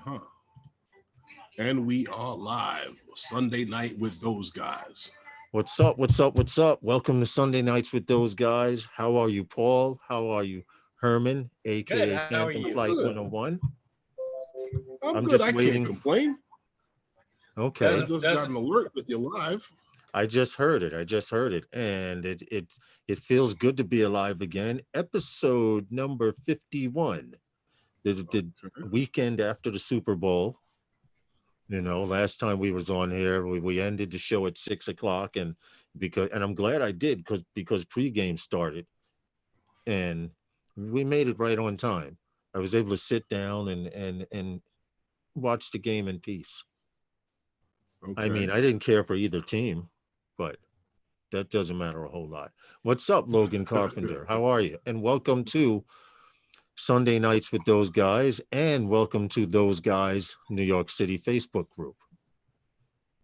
Uh-huh. And we are live Sunday night with those guys. What's up? What's up? What's up? Welcome to Sunday Nights with those guys. How are you, Paul? How are you, Herman, Good. aka How are Phantom you? Flight Good. 101? I'm good. just I waiting. can't complain. Okay. I just got an alert that you're live. I just heard it. And it feels good to be alive again. Episode number 51. The weekend after the Super Bowl. You know, last time we was on here, we ended the show at 6:00, and I'm glad I did because pregame started, and we made it right on time. I was able to sit down and watch the game in peace. Okay. I mean, I didn't care for either team, but that doesn't matter a whole lot. What's up, Logan Carpenter? How are you? And welcome to Sunday Nights with those guys, and welcome to those guys New York City Facebook group.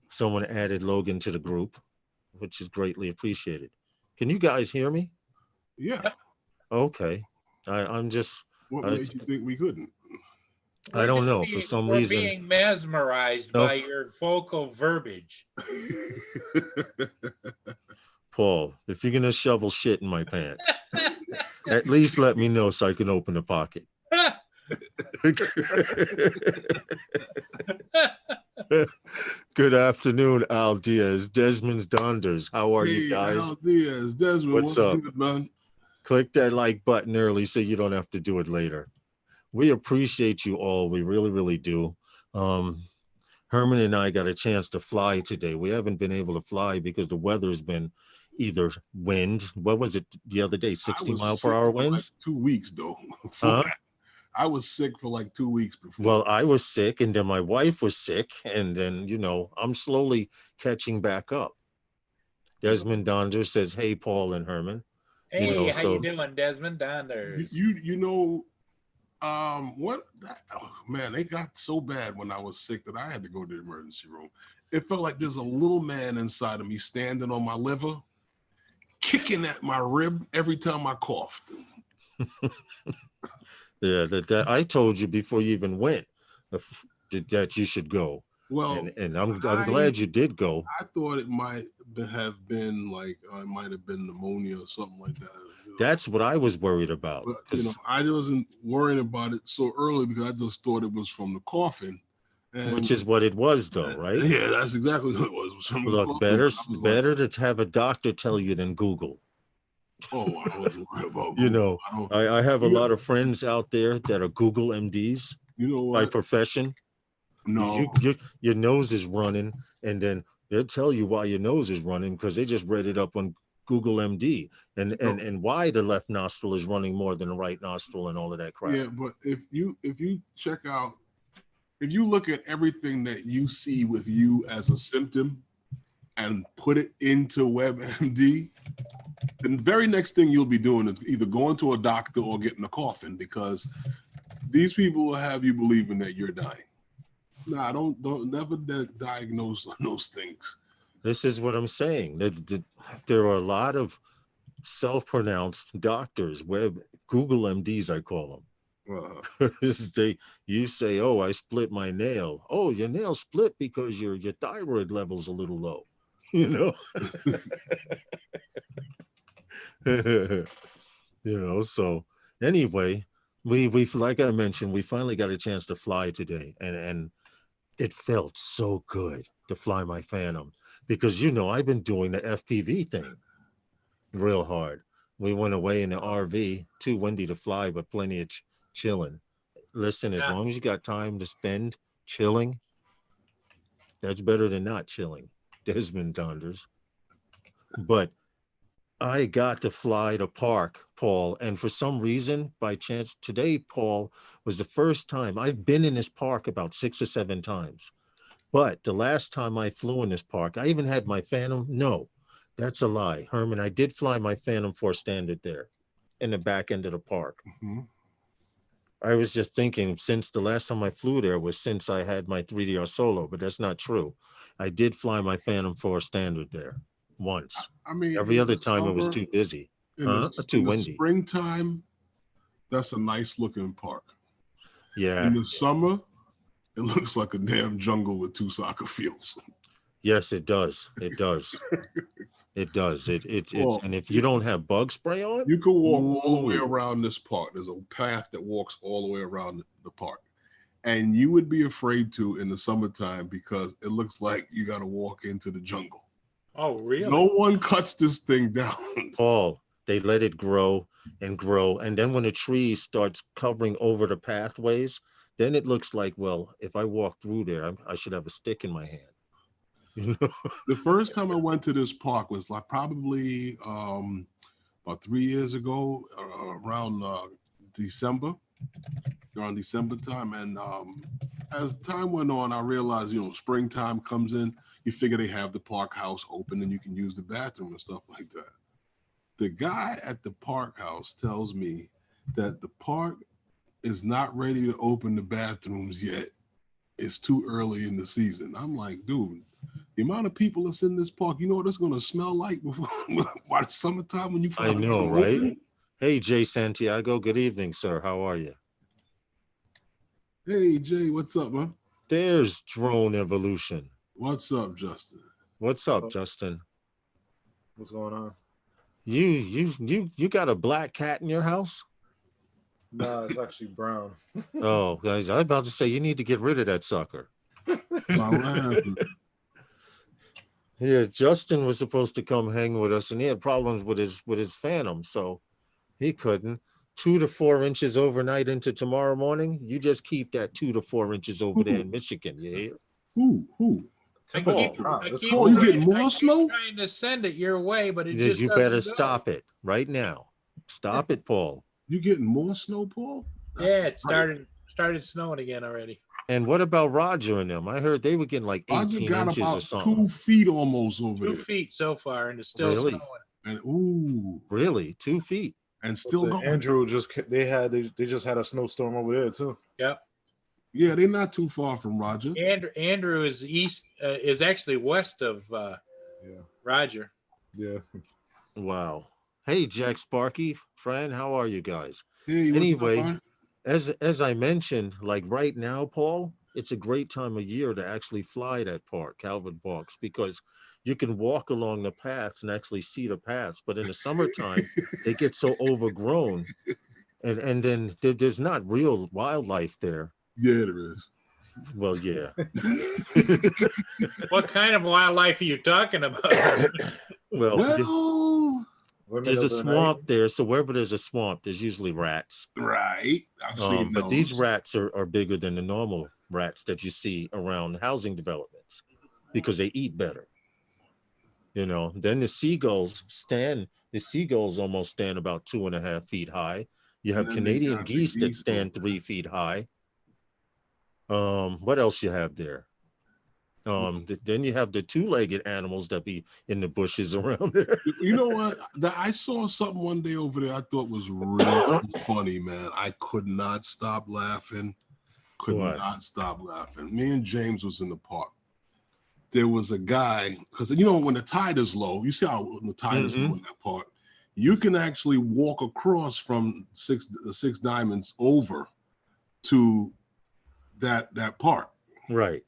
Someone added Logan to the group, which is greatly appreciated. Can you guys hear me? Yeah. Okay. I'm just. What made you think we couldn't? I don't know. For some we're reason, being mesmerized by your vocal verbiage. Paul, if you're gonna shovel shit in my pants, at least let me know so I can open the pocket. Good afternoon, Al Diaz, Desmond Donders. How are you guys? Al Diaz, Desmond, what's up? Good, man? Click that like button early so you don't have to do it later. We appreciate you all. We really, really do. Herman and I got a chance to fly today. We haven't been able to fly because the weather has been either wind. What was it the other day? 60-mile-per-hour winds? Like 2 weeks, though. I was sick for like 2 weeks before. Well, I was sick, and then my wife was sick, and then, I'm slowly catching back up. Desmond Donder says, hey, Paul and Herman. Hey, how you doing, Desmond Donders? They got so bad when I was sick that I had to go to the emergency room. It felt like there's a little man inside of me standing on my liver, kicking at my rib every time I coughed. Yeah, that I told you before you even went that you should go. Well, and I'm glad you did go. I thought it might have been like it might have been pneumonia or something like that. That's what I was worried about. But, I wasn't worrying about it so early because I just thought it was from the coughing. Which is what it was, though, right? Yeah, that's exactly what it was. Look, better to have a doctor tell you than Google. Oh, I wasn't worried about Google. I have a lot of friends out there that are Google MDs. You know what? By profession. No. Your nose is running, and then they'll tell you why your nose is running because they just read it up on Google MD and why the left nostril is running more than the right nostril and all of that crap. Yeah, but if you check out, if you look at everything that you see with you as a symptom and put it into WebMD, the very next thing you'll be doing is either going to a doctor or getting a coffin because these people will have you believing that you're dying. Nah, don't never diagnose those things. This is what I'm saying. There are a lot of self-pronounced doctors, Google MDs, I call them. You say, "Oh, I split my nail." Oh, your nail split because your thyroid level's a little low. So anyway, we like I mentioned, we finally got a chance to fly today, and it felt so good to fly my Phantom because I've been doing the FPV thing real hard. We went away in the RV, too windy to fly, but plenty of chilling. Listen, as long as you got time to spend chilling, that's better than not chilling. Desmond Donders. But I got to fly to park, Paul, and for some reason, by chance, today, Paul, was the first time. I've been in this park about 6 or 7 times, but the last time I flew in this park, I even had my Phantom. No, that's a lie, Herman. I did fly my Phantom 4 Standard there in the back end of the park. Mm-hmm. I was just thinking, since the last time I flew there was since I had my 3DR Solo, but that's not true. I did fly my Phantom 4 Standard there once. I mean, every other time it was too busy, too windy. Springtime, that's a nice looking park. Yeah. In the summer, it looks like a damn jungle with 2 soccer fields. Yes, it does. It does. It does. It's Well, and if you don't have bug spray on, you can walk all the way ooh, around this park. There's a path that walks all the way around the park. And you would be afraid to in the summertime because it looks like you got to walk into the jungle. Oh, really? No one cuts this thing down. Paul, they let it grow and grow. And then when a tree starts covering over the pathways, then it looks like, well, if I walk through there, I should have a stick in my hand. You know? The first time I went to this park was like probably about 3 years ago, around December, around December time. And as time went on, I realized, springtime comes in, you figure they have the park house open and you can use the bathroom and stuff like that. The guy at the park house tells me that the park is not ready to open the bathrooms yet. It's too early in the season. I'm like, dude, the amount of people that's in this park, you know what it's going to smell like by the summertime when you I know, right? Open? Hey, Jay Santiago. Good evening, sir. How are you? Hey, Jay. What's up, man? There's Drone Evolution. What's up, Justin? What's up, Justin? What's going on? You got a black cat in your house? Nah, it's actually brown. Oh, guys, I was about to say you need to get rid of that sucker. Yeah, Justin was supposed to come hang with us, and he had problems with his Phantom, so he couldn't. 2 to 4 inches overnight into tomorrow morning. You just keep that 2 to 4 inches over there in Michigan. You hear? Who? I keep you getting more snow? Trying to send it your way, but it You better stop it right now. Stop it, Paul. You getting more snow, Paul? It started snowing again already. And what about Roger and them? I heard they were getting like 18 inches about or something. 2 feet almost over 2 there. feet so far, and it's still Really? snowing. And really 2 feet, and still going. Andrew they just had a snowstorm over there too. Yep. Yeah, they're not too far from Roger. Andrew is is actually west of Roger. Yeah. Wow. Hey, Jack Sparky, friend, how are you guys? Hey, anyway, as I mentioned, like right now, Paul, it's a great time of year to actually fly that park, Calvert Vaux, because you can walk along the paths and actually see the paths. But in the summertime, they get so overgrown, and then there's not real wildlife there. Yeah, there is. Well, yeah. What kind of wildlife are you talking about? Well, there's a swamp there, so wherever there's a swamp, there's usually rats. Right. I've seen but these rats are bigger than the normal rats that you see around housing developments because they eat better. Then the seagulls almost stand about 2.5 feet high. You have Canadian geese that stand 3 feet high. What else you have there? Then you have the 2-legged animals that be in the bushes around there. You know what? I saw something one day over there I thought was really funny, man. I could not stop laughing. Me and James was in the park. There was a guy, because when the tide is low, you see how when the tide is low in that park, you can actually walk across from the Six Diamonds over to that park. Right.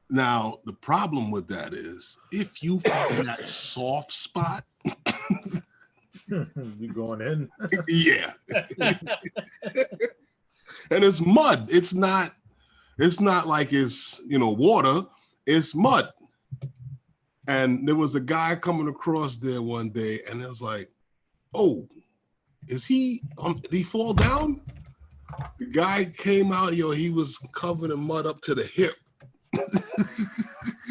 Now, the problem with that is if you find that soft spot, you going in. Yeah. And it's mud. It's not like it's water, it's mud. And there was a guy coming across there one day, and it was like, oh, did he fall down? The guy came out, he was covered in mud up to the hip.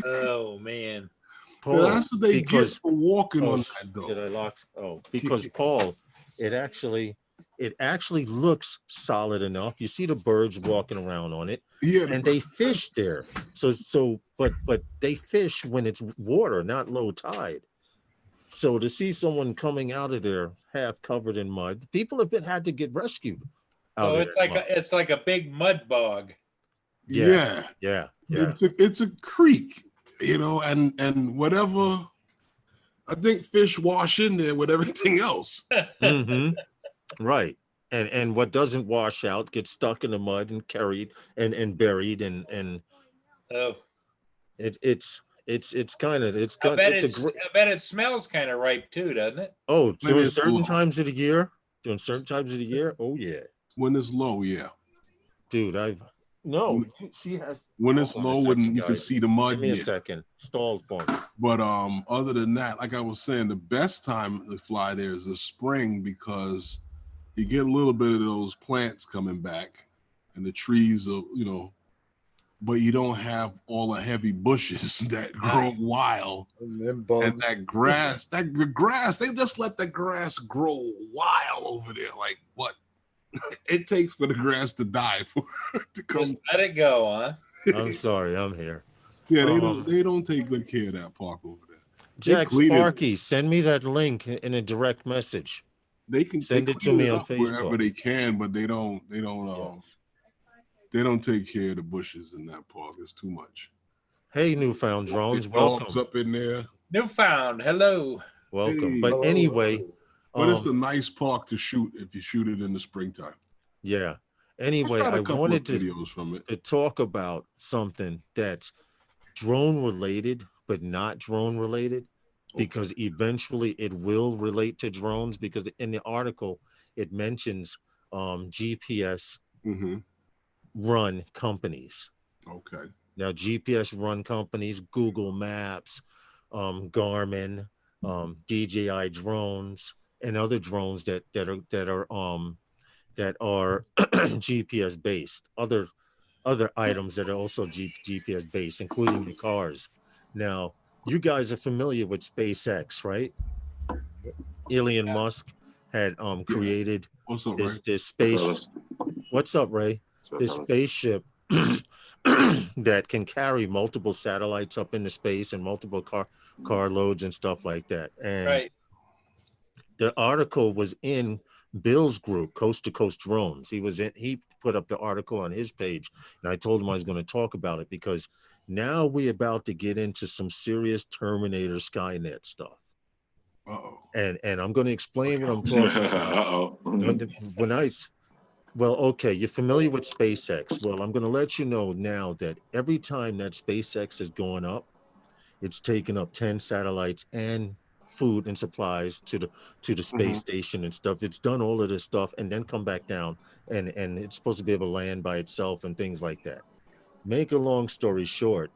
Oh man. Paul, that's what they get for walking on that though. Did I lock? Oh, because Paul, it actually looks solid enough. You see the birds walking around on it. Yeah. And they fish there. But they fish when it's water, not low tide. So to see someone coming out of there half covered in mud, people have had to get rescued. Oh, it's like a big mud bog. Yeah. It's a creek, and whatever. I think fish wash in there with everything else. Mm-hmm. Right. and what doesn't wash out gets stuck in the mud and carried and buried and Oh, it's kind of it's I kind bet it's a it's. great. I bet it smells kind of ripe too, doesn't it? Oh, When during it's certain low, times of the year, during certain times of the year, oh yeah, when it's low, yeah. dude, I've no. When, She has. when Hold it's on a low second, and you can guys. see the Give mud, me a yeah. second. Stalled for me. But other than that, like I was saying, the best time to fly there is the spring because you get a little bit of those plants coming back and the trees are, but you don't have all the heavy bushes that grow wild. And bugs. And that grass, they just let the grass grow wild over there. Like what it takes for the grass to die for to come. Just let it go, huh? I'm sorry, I'm here. Yeah, they don't take good care of that park over there. Jack clean it. Sparky, send me that link in a direct message. They can Send they it to clean me it on up wherever Facebook. they can, but they don't take care of the bushes in that park. It's too much. Hey, Newfound Drones, There's dogs welcome. up in there. Newfound, hello. Welcome. Hey. But Hello. anyway, But it's a nice park to shoot if you shoot it in the springtime. yeah. Anyway, I've got I a couple wanted of videos from it. to talk about something that's drone related, but not drone related, because eventually it will relate to drones. Because in the article, it mentions GPS run companies. Okay. Now, GPS run companies, Google Maps, Garmin, DJI drones, and other drones that are GPS based. Other items that are also GPS based, including the cars. Now, you guys are familiar with SpaceX, right? Elon Musk had created What's up, this Ray? space. What's up, Ray? This spaceship that can carry multiple satellites up into space and multiple car loads and stuff like that. And Right. the article was in Bill's group, Coast to Coast Drones. He put up the article on his page, and I told him I was going to talk about it because now we're about to get into some serious Terminator Skynet stuff. Uh-oh. And I'm going to explain what I'm talking about. Well, okay, you're familiar with SpaceX. Well, I'm going to let you know now that every time that SpaceX is going up, it's taken up 10 satellites and food and supplies to the space station and stuff. It's done all of this stuff and then come back down and it's supposed to be able to land by itself and things like that. Make a long story short,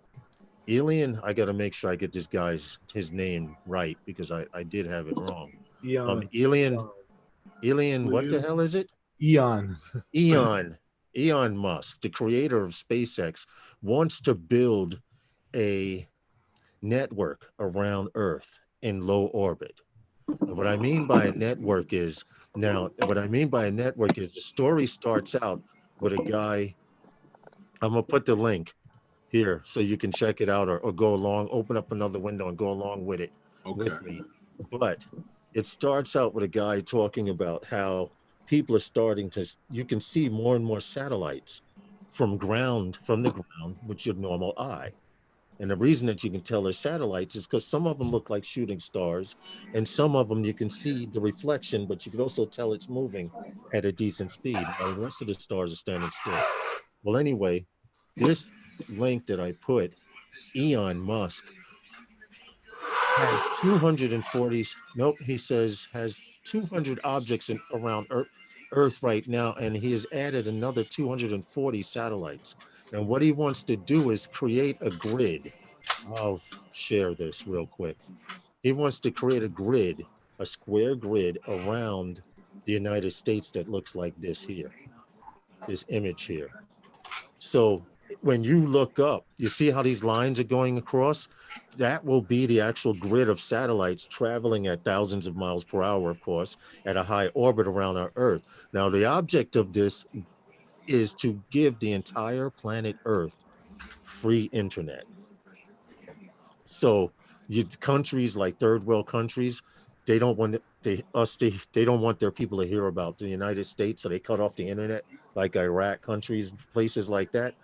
Alien, I got to make sure I get his name right because I did have it wrong. Alien, what the hell is it? Elon Musk, the creator of SpaceX, wants to build a network around Earth in low orbit. And what I mean by a network is the story starts out with a guy. I'm gonna put the link here so you can check it out or go along, open up another window and go along with it with me. But it starts out with a guy talking about how people are starting to, you can see more and more satellites from the ground with your normal eye. And the reason that you can tell they're satellites is because some of them look like shooting stars, and some of them you can see the reflection, but you can also tell it's moving at a decent speed. While the rest of the stars are standing still. Well, anyway, this link that I put, Elon Musk has 240. Nope, he says has 200 objects around Earth right now, and he has added another 240 satellites. And what he wants to do is create a grid. I'll share this real quick. He wants to create a square grid around the United States that looks like this image here. So when you look up, you see how these lines are going across? That will be the actual grid of satellites traveling at thousands of miles per hour, of course, at a high orbit around our Earth. Now, the object of this is to give the entire planet Earth free internet. So countries like third world countries, they don't want they don't want their people to hear about the United States, so they cut off the internet, like Iraq countries, places like that.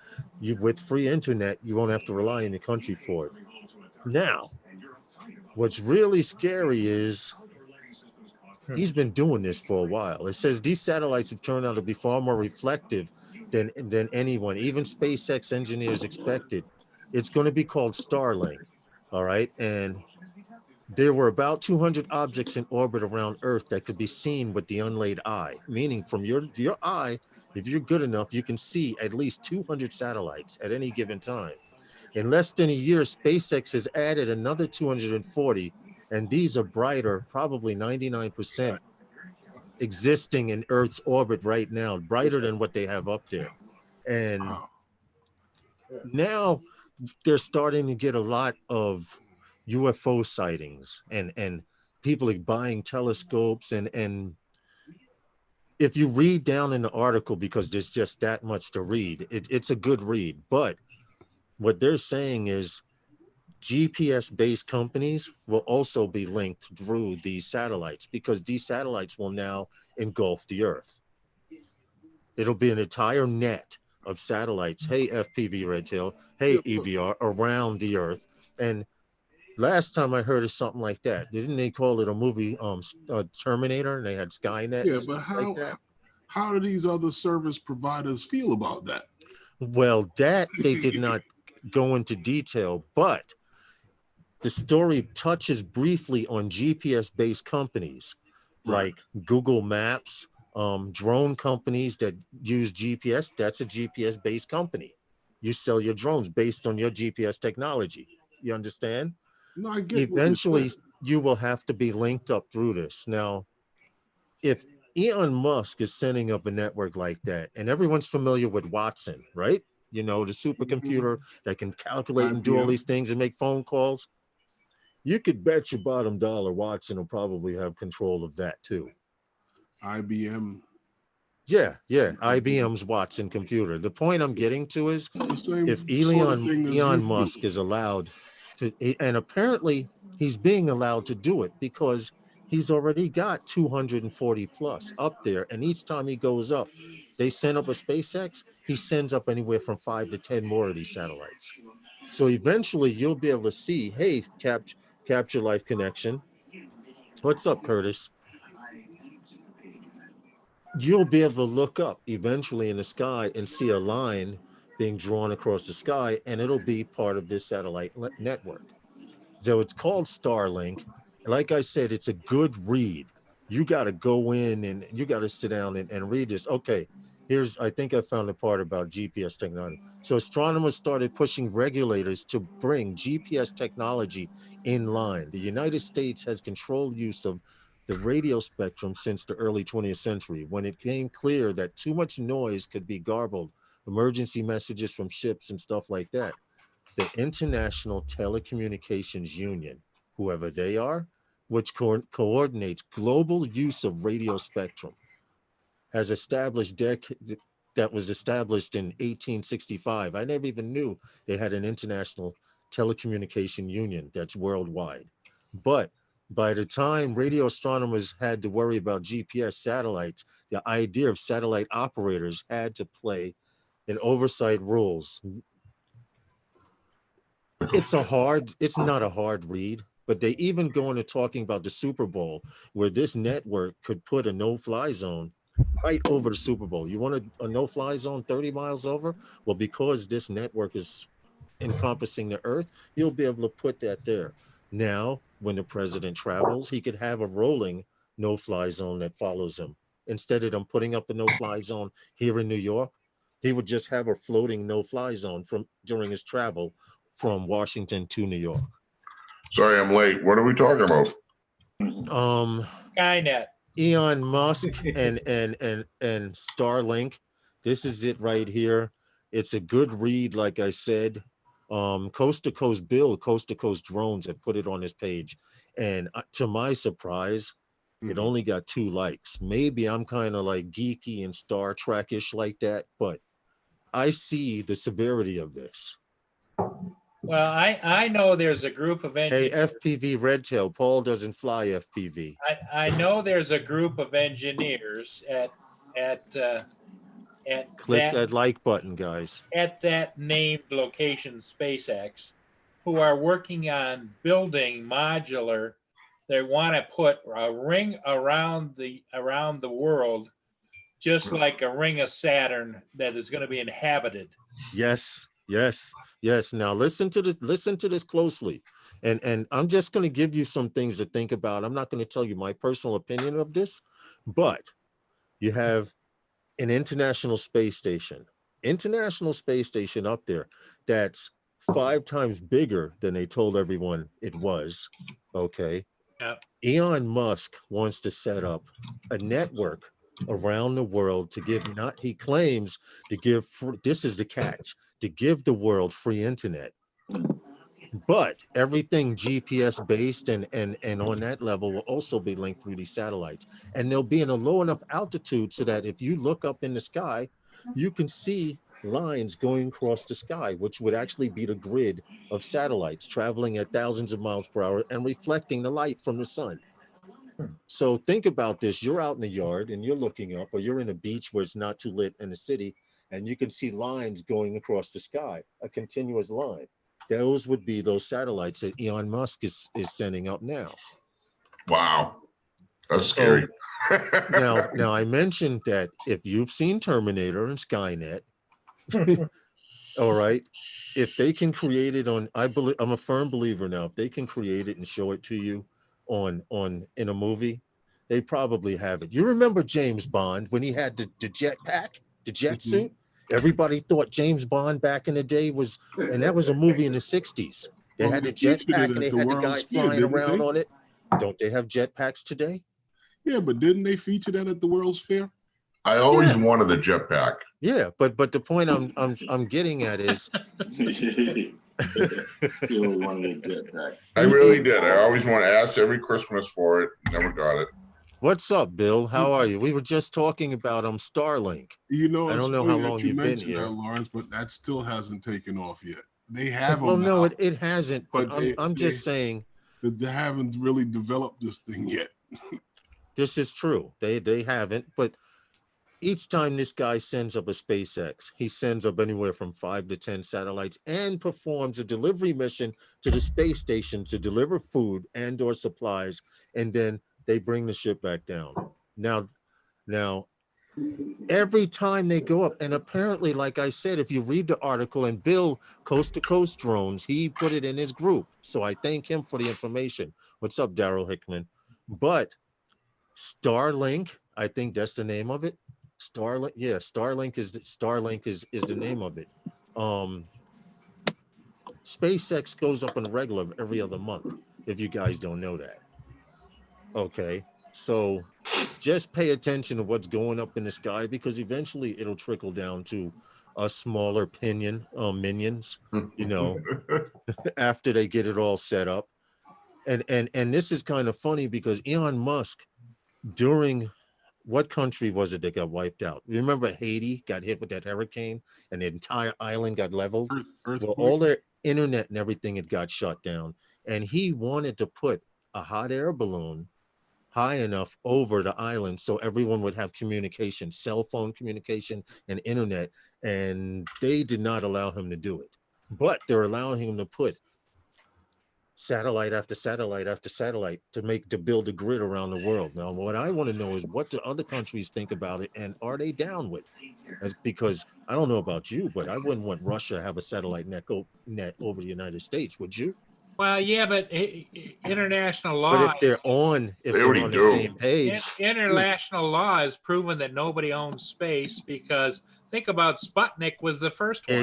With free internet, you won't have to rely on the country for it. Now, what's really scary is He's been doing this for a while. It says these satellites have turned out to be far more reflective than anyone, even SpaceX engineers expected. It's going to be called Starlink. All right. And there were about 200 objects in orbit around Earth that could be seen with the unlaid eye, meaning from your eye, if you're good enough, you can see at least 200 satellites at any given time. In less than a year, SpaceX has added another 240, and these are brighter, probably 99% existing in Earth's orbit right now, brighter than what they have up there. And Wow. now they're starting to get a lot of UFO sightings and people are buying telescopes and if you read down in the article, because there's just that much to read, it's a good read. But what they're saying is GPS-based companies will also be linked through these satellites because these satellites will now engulf the Earth. It'll be an entire net of satellites. Hey, FPV Redtail. Hey, EBR, around the Earth. And last time I heard of something like that, didn't they call it a movie, Terminator, and they had Skynet Yeah, and but stuff like that? how do these other service providers feel about that? Well, that they did not go into detail, but the story touches briefly on GPS-based companies Right. like Google Maps, drone companies that use GPS. That's a GPS-based company. You sell your drones based on your GPS technology. You understand? No, I get what you're Eventually, saying. you will have to be linked up through this. Now, if Elon Musk is setting up a network like that, and everyone's familiar with Watson, right? You know, the supercomputer that can calculate and do all IBM. these things and make phone calls. You could bet your bottom dollar Watson will probably have control of that too. IBM. Yeah, IBM's Watson computer. The point I'm getting to is The same if sort of thing as Elon you do. Musk is allowed to, and apparently he's being allowed to do it because he's already got 240 plus up there. And each time he goes up, they send up a SpaceX, he sends up anywhere from 5 to 10 more of these satellites. So eventually you'll be able to see, hey, Capture Life Connection. What's up, Curtis? You'll be able to look up eventually in the sky and see a line being drawn across the sky, and it'll be part of this satellite network. So it's called Starlink. Like I said, it's a good read. You got to go in and you got to sit down and read this. Okay, I think I found the part about GPS technology. So astronomers started pushing regulators to bring GPS technology in line. The United States has controlled use of the radio spectrum since the early 20th century. When it became clear that too much noise could be garbled, emergency messages from ships and stuff like that, the International Telecommunications Union, whoever they are, which coordinates global use of radio spectrum, has established that was established in 1865. I never even knew they had an International Telecommunication Union that's worldwide. But by the time radio astronomers had to worry about GPS satellites, the idea of satellite operators had to play in oversight rules. It's not a hard read, but they even go into talking about the Super Bowl, where this network could put a no-fly zone right over the Super Bowl. You want a no-fly zone 30 miles over? Well, because this network is encompassing the Earth, you'll be able to put that there. Now, when the president travels, he could have a rolling no-fly zone that follows him. Instead of them putting up a no-fly zone here in New York, he would just have a floating no-fly zone during his travel from Washington to New York. Sorry, I'm late. What are we talking about? Skynet. Elon Musk and Starlink. This is it right here. It's a good read, like I said. Coast to Coast Drones have put it on his page, and to my surprise, it only got 2 likes. Maybe I'm kind of like geeky and Star Trek-ish like that, but I see the severity of this. Well, I know there's a group of Hey, engineers. FPV Redtail, Paul doesn't fly FPV. I know there's a group of engineers at Click that like button, guys. at that named location, SpaceX, who are working on building modular they want to put a ring around the world, just like a ring of Saturn that is going to be inhabited. Yes, yes, yes. Now listen to this closely. And I'm just going to give you some things to think about. I'm not going to tell you my personal opinion of this, but you have an international space station up there that's 5 times bigger than they told everyone it was. Okay. Yep. Elon Musk wants to set up a network around the world to give, not, he claims to give, this is the catch, to give the world free internet. But everything GPS based and on that level will also be linked through these satellites. And they'll be in a low enough altitude so that if you look up in the sky, you can see lines going across the sky, which would actually be the grid of satellites traveling at thousands of miles per hour and reflecting the light from the sun. So think about this. You're out in the yard and you're looking up, or you're in a beach where it's not too lit in the city, and you can see lines going across the sky, a continuous line. Those would be those satellites that Elon Musk is sending up now. Wow. That's scary. Now I mentioned that if you've seen Terminator and Skynet, all right, if they can create it on, I'm a firm believer now, if they can create it and show it to you on in a movie, they probably have it. You remember James Bond when he had the jetpack, the jet suit? Everybody thought James Bond back in the day was, and that was a movie in the 60s. They had the jetpack and they had the guy flying around on it. Don't they have jetpacks today? Yeah, but didn't they feature that at the World's Fair? I always wanted a jetpack. Yeah, but the point I'm getting at is I really did. I always want to ask every Christmas for it. Never got it. What's up, Bill? How are you? We were just talking about Starlink. You know, I don't know how long you've been here, Lawrence, but that still hasn't taken off yet. They have. Well, no, it hasn't. But I'm just saying that they haven't really developed this thing yet. This is true. They haven't. But each time this guy sends up a SpaceX, he sends up anywhere from 5 to 10 satellites and performs a delivery mission to the space station to deliver food and or supplies, and then they bring the ship back down. Now, every time they go up, and apparently, like I said, if you read the article, and Bill, Coast to Coast Drones, he put it in his group. So I thank him for the information. What's up, Daryl Hickman? But Starlink, I think that's the name of it. Starlink, yeah, Starlink is the name of it. SpaceX goes up on a regular every other month, if you guys don't know that. Okay, so just pay attention to what's going up in the sky, because eventually it'll trickle down to a smaller minions, you know, after they get it all set up. And this is kind of funny because Elon Musk, during what country was it that got wiped out? Remember Haiti got hit with that hurricane and the entire island got leveled? Well, all their internet and everything had got shut down. And he wanted to put a hot air balloon high enough over the island so everyone would have communication, cell phone communication and internet. And they did not allow him to do it. But they're allowing him to put satellite after satellite after satellite to build a grid around the world. Now, what I want to know is, what do other countries think about it, and are they down with it? Because I don't know about you, but I wouldn't want Russia to have a satellite net over the United States, would you? Well, yeah, but international law. But if they're on the same page, international law has proven that nobody owns space, because think about Sputnik was the first one.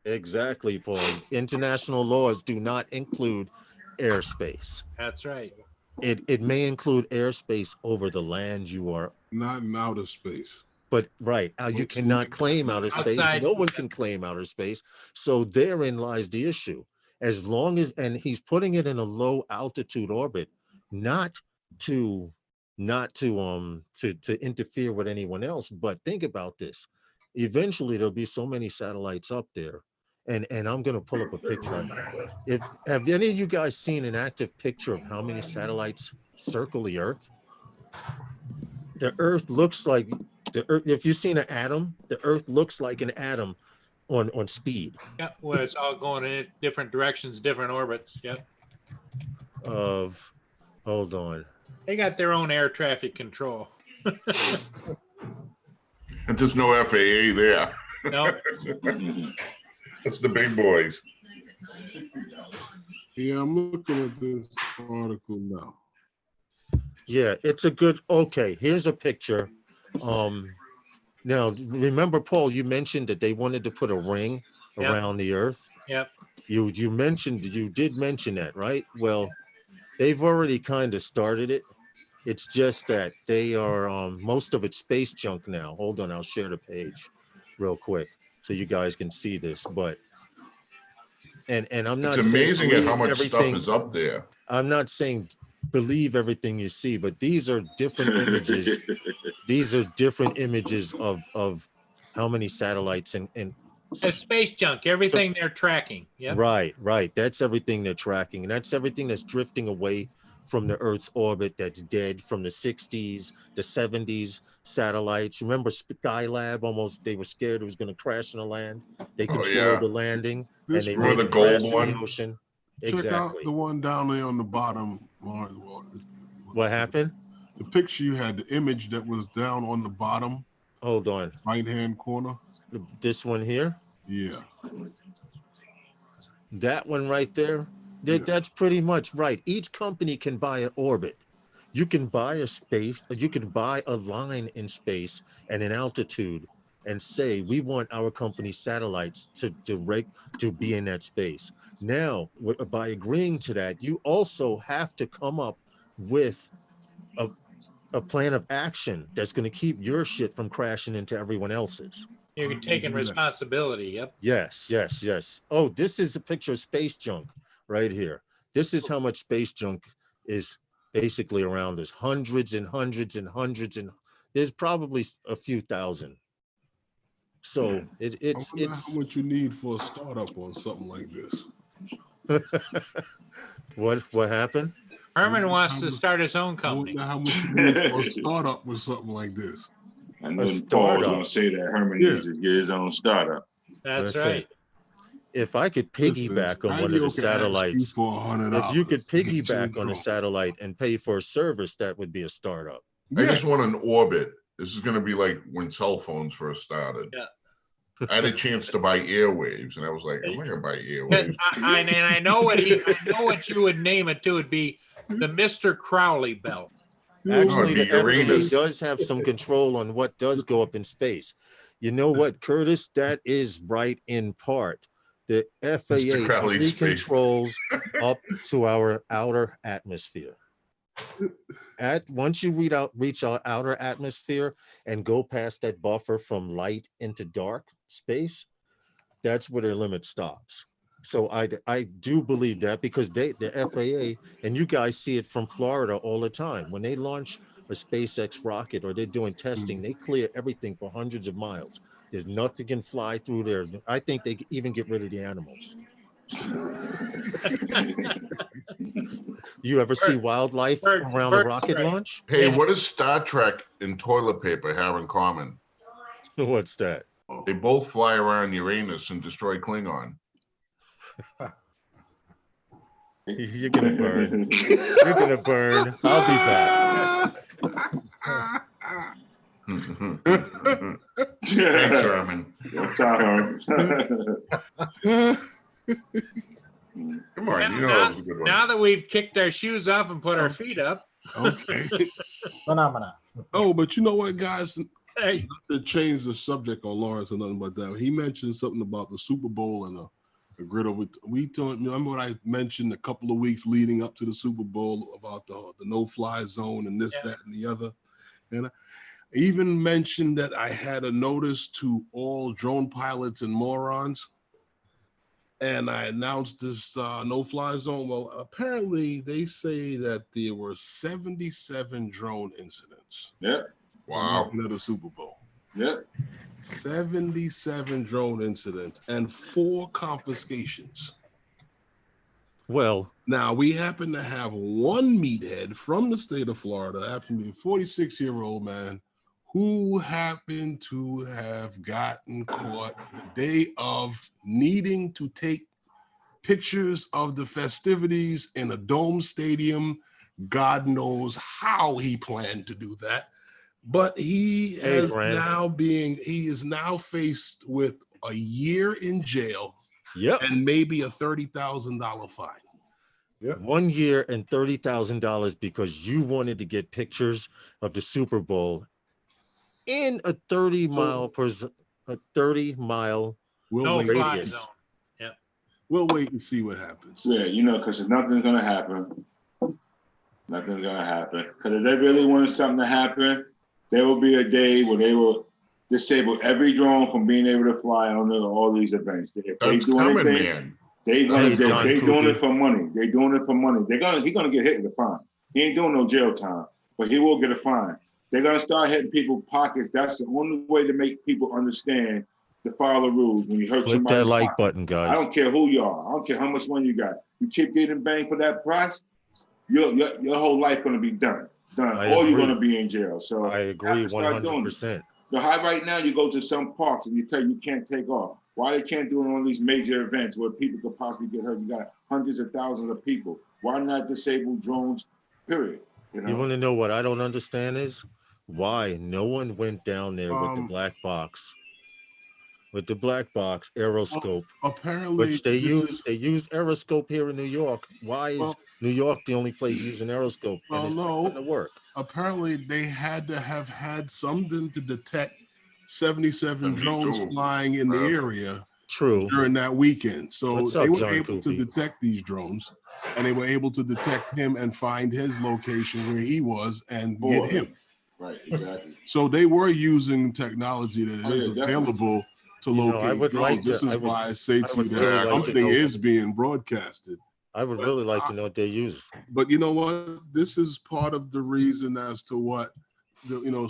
Exactly, Paul. International laws do not include airspace. That's right. It may include airspace over the land you are. Not in outer space. But right, you cannot claim outer space. No one can claim outer space. So therein lies the issue. As long as, and he's putting it in a low altitude orbit, not to interfere with anyone else. But think about this. Eventually there'll be so many satellites up there. And I'm going to pull up a picture. Have any of you guys seen an active picture of how many satellites circle the Earth? The Earth looks like the Earth. If you've seen an atom, the Earth looks like an atom on speed. Yeah, well, it's all going in different directions, different orbits. Yep. Hold on. They got their own air traffic control. And there's no FAA there. No, It's the big boys. Yeah, I'm looking at this article now. Yeah, it's a good. Okay, here's a picture. Now remember, Paul, you mentioned that they wanted to put a ring Yep. around the Earth. yep. You did mention that, right? Well, they've already kind of started it. It's just that they are most of it's space junk now. Hold on, I'll share the page real quick so you guys can see this. But and I'm not It's amazing saying at how much stuff everything. is up there. I'm not saying believe everything you see, but these are different images. These are different images of how many satellites and It's space junk. Everything they're tracking. Yep. right. That's everything they're tracking, and that's everything that's drifting away from the Earth's orbit that's dead from the 60s, the 70s satellites. Remember Skylab? Almost they were scared it was going to crash on the land. They Oh, controlled yeah. the landing This and they Remember made the it crash gold in the one? ocean. Check out Exactly. the one down there on the bottom. What happened? The picture you had, the image that was down on the bottom Hold on. right-hand corner. This one here? Yeah. That one right there? Yeah. That's pretty much right. Each company can buy an orbit. You can buy a space, you can buy a line in space and an altitude and say, we want our company satellites to be in that space. Now, by agreeing to that, you also have to come up with a plan of action that's going to keep your shit from crashing into everyone else's. You're taking responsibility. Yep. Yes. Oh, this is a picture of space junk right here. This is how much space junk is basically around us. Hundreds and hundreds and hundreds, and there's probably a few thousand. So it's how much you need for a startup on something like this. What happened? Herman wants to start his own I company. wonder how much you need for a startup with something like this. I know Paul was startup. gonna say that Herman needs to get his own startup. That's Listen, right. if I could piggyback on one of the satellites, if you could piggyback on a satellite and pay for a service, that would be a startup. I just want an orbit. This is going to be like when cell phones first started. Yeah. I had a chance to buy airwaves, and I was like, I'm not going to buy airwaves. I know what you would name it too. It'd be the Mr. Crowley belt. Actually, the the FAA arenas. does have some control on what does go up in space. You know what, Curtis? That is right in part. The FAA Crowley's only space. controls up to our outer atmosphere. Once you reach our outer atmosphere and go past that buffer from light into dark space, that's where their limit stops. So I do believe that because the FAA, and you guys see it from Florida all the time, when they launch a SpaceX rocket or they're doing testing, they clear everything for hundreds of miles. There's nothing can fly through there. I think they even get rid of the animals. You ever see wildlife around a rocket launch? Hey, what does Star Trek and toilet paper have in common? What's that? They both fly around Uranus and destroy Klingon. You're gonna burn. You're gonna burn. I'll be back. Thanks, Herman. What's up, Herman? Come on, you know that was a good one. Now that we've kicked our shoes off and put our feet up. Okay. Phenomena. Oh, but you know what, guys? Hey, To change the subject on Lawrence or nothing but that. He mentioned something about the Super Bowl and the grid over. Remember what I mentioned a couple of weeks leading up to the Super Bowl about the no-fly zone and this, that, and the other. And I even mentioned that I had a notice to all drone pilots and morons. And I announced this no-fly zone. Well, apparently they say that there were 77 drone incidents. Yeah. Wow. At the Super Bowl. Yeah. 77 drone incidents and 4 confiscations. Well, now we happen to have one meathead from the state of Florida, happened to be a 46-year-old man who happened to have gotten caught the day of needing to take pictures of the festivities in a dome stadium God knows how he planned to do that. But he is now faced with a year in jail and maybe a $30,000 fine. Yep. 1 year and $30,000 because you wanted to get pictures of the Super Bowl in a 30-mile No fly radius. zone. Yeah. We'll wait and see what happens. Yeah, because nothing's gonna happen. Nothing's gonna happen. Because if they really wanted something to happen, there will be a day where they will disable every drone from being able to fly on all these events. If they That's do coming, anything, man. they Hey, doing it for money. They doing it for money. He's gonna get hit with a fine. He ain't doing no jail time, but he will get a fine. They're gonna start hitting people's pockets. That's the only way to make people understand to follow the rules. When you hurt Click somebody's that like pocket. button, I guys. don't care who you are. I don't care how much money you got. You keep getting banged for that price, your whole life gonna be done. Or you're gonna be in jail. So I agree 100%. Right now you go to some parks and you tell you can't take off. Why they can't do it on these major events where people could possibly get hurt? You got hundreds of thousands of people. Why not disable drones? Period. You want to know what I don't understand is why no one went down there with the black box. With the black box aeroscope, apparently, which they use aeroscope here in New York. Why is New York the only place using aeroscope? Well, and it's no, going to work. Apparently, they had to have had something to detect 77 drones flying in the area. True. During that weekend, so What's they up, were John able to Coopy? detect these drones, and they were able to detect him and find his location where he was and get him. Right, exactly. So they were using technology that is available to locate I would drones. like to. This is why I say to you that really like something is being broadcasted. I would really like to know what they use. But you know what? This is part of the reason as to what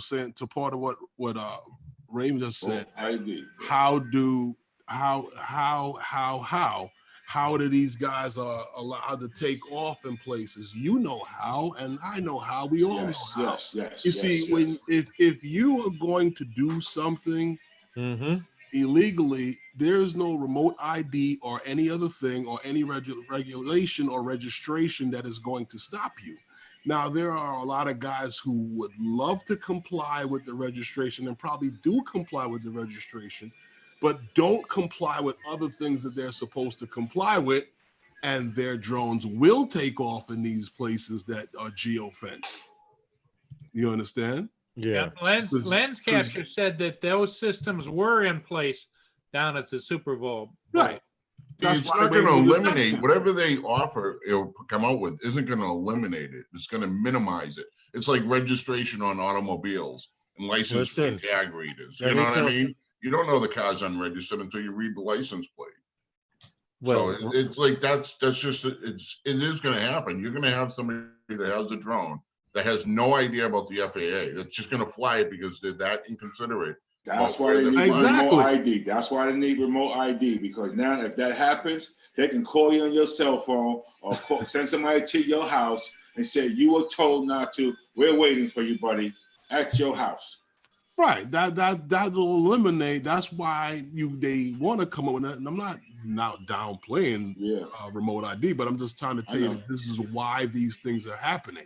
saying to part of what Raymond just said. I agree. How do these guys are allowed to take off in places? You know how, and I know how. We all know how. You see, if you are going to do something illegally, there's no remote ID or any other thing or any regulation or registration that is going to stop you. Now, there are a lot of guys who would love to comply with the registration and probably do comply with the registration, but don't comply with other things that they're supposed to comply with, and their drones will take off in these places that are geo-fenced. You understand? Yeah. Lens Capture said that those systems were in place down at the Super Bowl. Right. It's not going to eliminate whatever they offer. It'll come out with isn't going to eliminate it. It's going to minimize it. It's like registration on automobiles and license plate tag readers. You know what I mean? You don't know the car's unregistered until you read the license plate. Well, so it's like that's just it is going to happen. You're going to have somebody that has a drone that has no idea about the FAA. That's just going to fly it because they're that inconsiderate. That's why they need remote ID. That's why they need remote ID, because now if that happens, they can call you on your cell phone or send somebody to your house and say, you were told not to. We're waiting for you, buddy, at your house. Right. That will eliminate. That's why they want to come up with that. And I'm not downplaying remote ID, but I'm just trying to tell you that this is why these things are happening.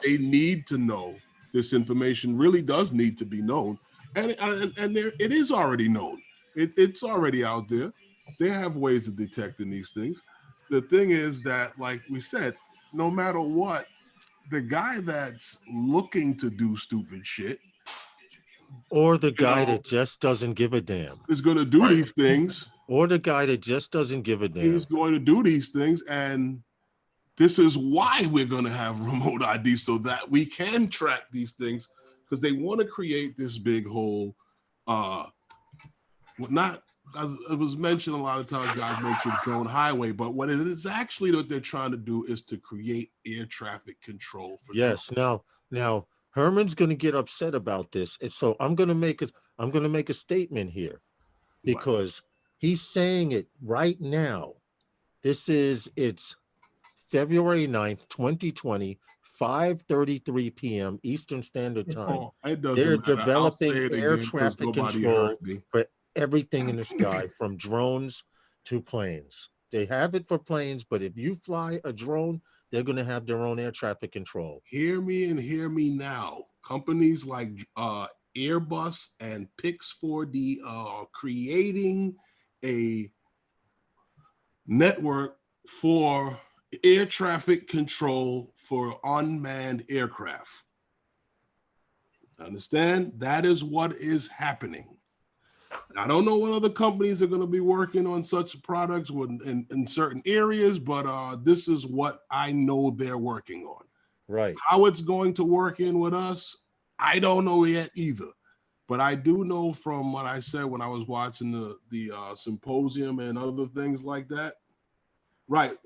They need to know this information. Really does need to be known. And it is already known. It's already out there. They have ways of detecting these things. The thing is that, like we said, no matter what, the guy that's looking to do stupid shit, or the guy that just doesn't give a damn, is going to do these things. Or the guy that just doesn't give a damn. He's going to do these things, and this is why we're going to have remote ID, so that we can track these things. Because they want to create this big whole, not as it was mentioned a lot of times, guys mention drone highway, but what it is actually what they're trying to do is to create air traffic control for drones. Now Herman's going to get upset about this, and so I'm going to make a statement here, because he's saying it right now. It's February 9th, 2020. 5:33 p.m. Eastern Standard Time. They're developing air traffic control for everything in the sky, from drones to planes. They have it for planes, but if you fly a drone they're going to have their own air traffic control. Hear me and hear me now. Companies like Airbus and Pix4D are creating a network for air traffic control for unmanned aircraft. Understand? That is what is happening. I don't know what other companies are going to be working on such products in certain areas, but this is what I know they're working on. Right. How it's going to work in with us, I don't know yet either. But I do know from what I said when I was watching the symposium and other things like that. Right,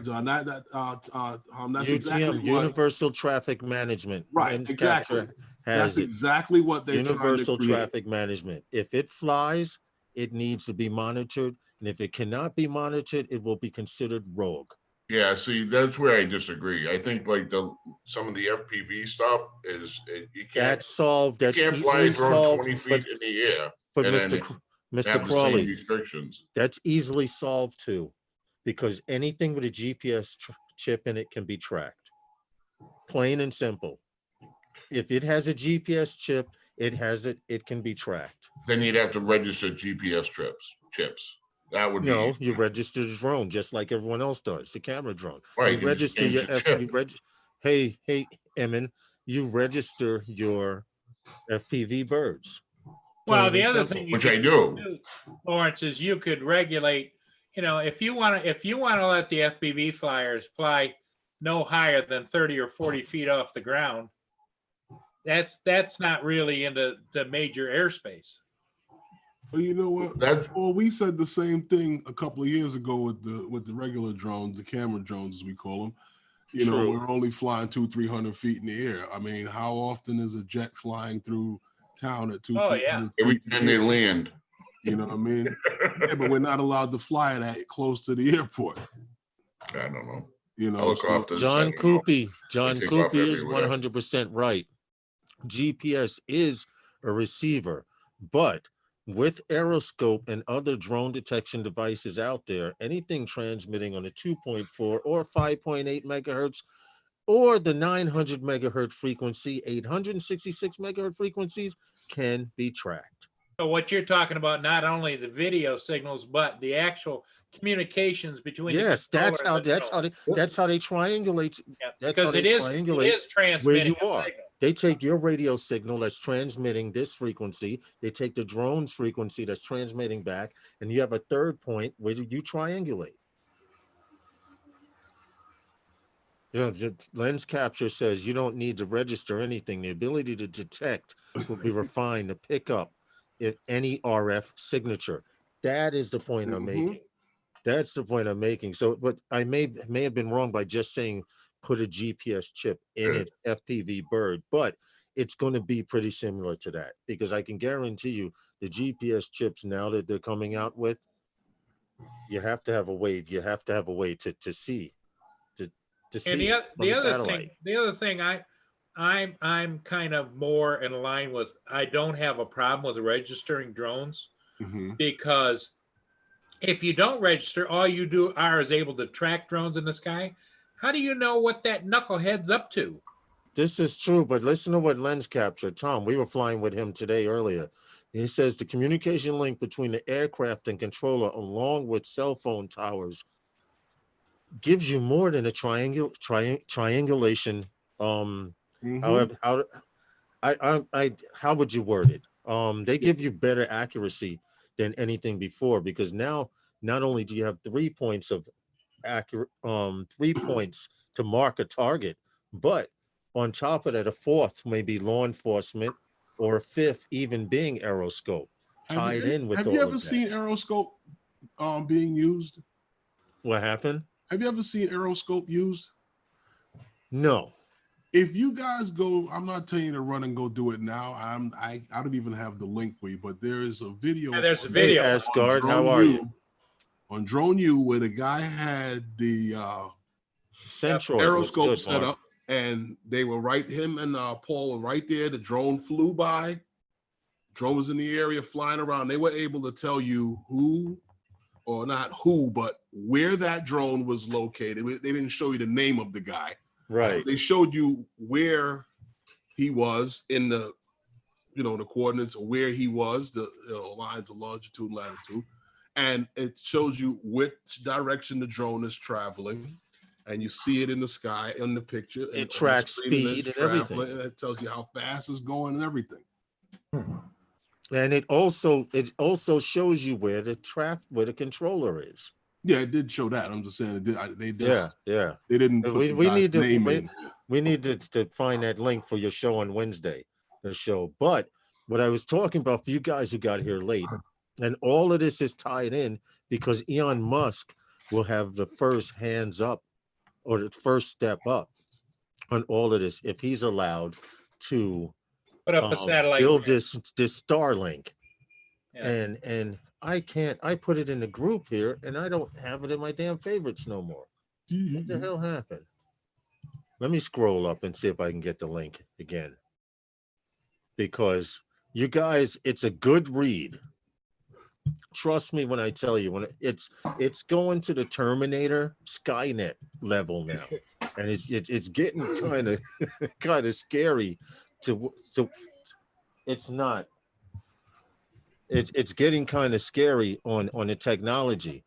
John. That's UTM, exactly what, Universal Traffic Management. right, Lens exactly. Capture has That's exactly what they're Universal trying to create. Traffic Management. If it flies, it needs to be monitored. And if it cannot be monitored, it will be considered rogue. Yeah, see, that's where I disagree. I think like some of the FPV stuff is you can't That's solved. That's you can't fly easily a drone solved. 20 feet in the air But and Mr. then Mr. have the same Crawley, restrictions. that's easily solved too, because anything with a GPS chip in it can be tracked. Plain and simple. If it has a GPS chip, it can be tracked. Then you'd have to register GPS chips. That would be No, you register the drone just like everyone else does, the camera drone. right. You register your chip. Hey, Emin, you register your FPV birds. Well, Plain the and other simple. thing you Which could I do. too, Lawrence, is you could regulate. If you want to let the FPV flyers fly no higher than 30 or 40 feet off the ground, that's not really into the major airspace. Well, you know what? Well, we said the same thing a couple of years ago with the regular drones, the camera drones as we call them. You know, we're only flying 200-300 feet in the air. I mean, how often is a jet flying through town at 200-300 feet? Every time they land. You know what I mean? Yeah, but we're not allowed to fly that close to the airport. I don't know. You know, Helicopters. John Coopy is everywhere. 100% right. GPS is a receiver, but with aeroscope and other drone detection devices out there, anything transmitting on a 2.4 or 5.8 megahertz or the 900 megahertz frequency, 866 megahertz frequencies can be tracked. So what you're talking about, not only the video signals, but the actual communications between. Yes, that's how they triangulate. Yeah, that's because how it is transmitting where you a are. signal. They take your radio signal that's transmitting this frequency. They take the drone's frequency that's transmitting back, and you have a third point where you triangulate. Lens capture says you don't need to register anything. The ability to detect will be refined to pick up if any RF signature. That is the point I'm making. That's the point I'm making. So, but I may have been wrong by just saying put a GPS chip in an FPV bird, but it's going to be pretty similar to that, because I can guarantee you the GPS chips now that they're coming out with, you have to have a way. You have to have a way to see. To see And the other thing, I'm kind of more in line with. I don't have a problem with registering drones because if you don't register, all you is able to track drones in the sky. How do you know what that knucklehead's up to? This is true, but listen to what Lens captured. Tom, we were flying with him today earlier. He says the communication link between the aircraft and controller, along with cell phone towers, gives you more than a triangulation. However, how would you word it? They give you better accuracy than anything before, because now not only do you have 3 points of accurate 3 points to mark a target, but on top of that, a fourth may be law enforcement, or a fifth even being aeroscope tied in with. Have you ever seen aeroscope being used? What happened? Have you ever seen aeroscope used? No. If you guys go, I'm not telling you to run and go do it now. I don't even have the link for you, but there is a video. Yeah, there's a video. Hey, Asgard, how are you? On Drone U, where the guy had the Central aeroscope set up, and they were him and Paul were right there. The drone flew by. Drone was in the area flying around. They were able to tell you who or not who, but where that drone was located. They didn't show you the name of the guy. Right. They showed you where he was in the, the coordinates of where he was, the lines of longitude, latitude, and it shows you which direction the drone is traveling, and you see it in the sky in the picture. It tracks speed and everything. And it tells you how fast it's going and everything. And it also shows you where the controller is. Yeah, it did show that. I'm just saying they did. Yeah. They didn't put we need to name in. We need to find that link for your show on Wednesday, the show. But what I was talking about for you guys who got here late, and all of this is tied in because Elon Musk will have the first hands up or the first step up on all of this if he's allowed to put up a satellite, build this Starlink. Yeah. And I put it in the group here and I don't have it in my damn favorites no more. What the hell happened? Let me scroll up and see if I can get the link again. Because you guys, it's a good read. Trust me when I tell you, when it's going to the Terminator Skynet level now. And it's getting kind of scary to it's not. It's getting kind of scary on the technology.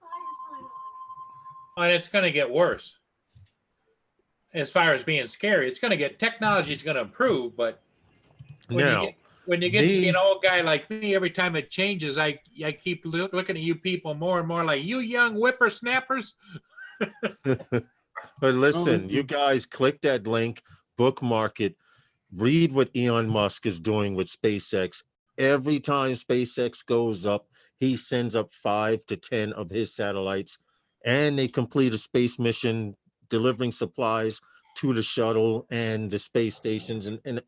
And it's going to get worse. As far as being scary, technology is going to improve, but when you get to be an old guy like me, every time it changes, I keep looking at you people more and more like you young whippersnappers. But listen, you guys click that link, bookmark it, read what Elon Musk is doing with SpaceX. Every time SpaceX goes up, he sends up 5 to 10 of his satellites, and they complete a space mission delivering supplies to the shuttle and the space stations. And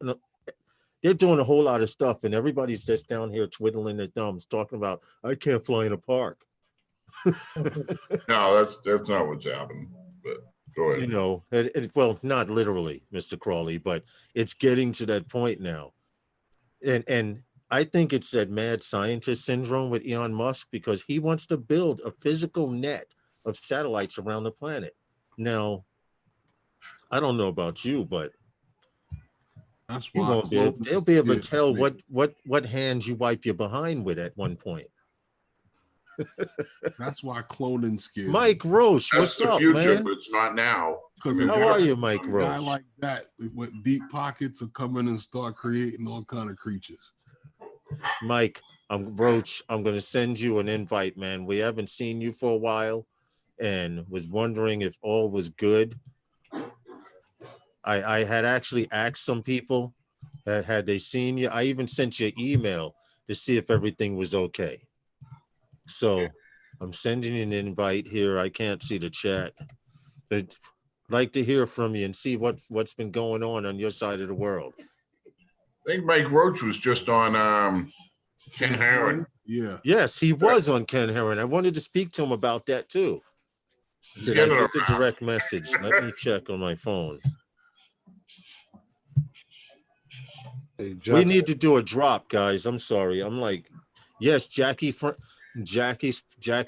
they're doing a whole lot of stuff, and everybody's just down here twiddling their thumbs, talking about, I can't fly in a park. No, that's not what's happening. But go ahead. Well, not literally, Mr. Crawley, but it's getting to that point now. And I think it's that mad scientist syndrome with Elon Musk because he wants to build a physical net of satellites around the planet. Now, I don't know about you, but that's why they'll be able to tell what hands you wipe your behind with at one point. That's why cloning scares Mike Roach, what's up, future, man? But it's not now. How are you, Mike Roach? A guy like that with deep pockets will come in and start creating all kind of creatures. Mike, Roach, I'm going to send you an invite, man. We haven't seen you for a while and was wondering if all was good. I had actually asked some people that had they seen you. I even sent you an email to see if everything was okay. So I'm sending you an invite here. I can't see the chat. I'd like to hear from you and see what's been going on your side of the world. I think Mike Roach was just on Ken Herron. Yeah. Yes, he was on Ken Herron. I wanted to speak to him about that too. Did I get the direct message? Let me check on my phone. Hey, we need to do a drop, guys. I'm sorry. I'm like, yes, Jack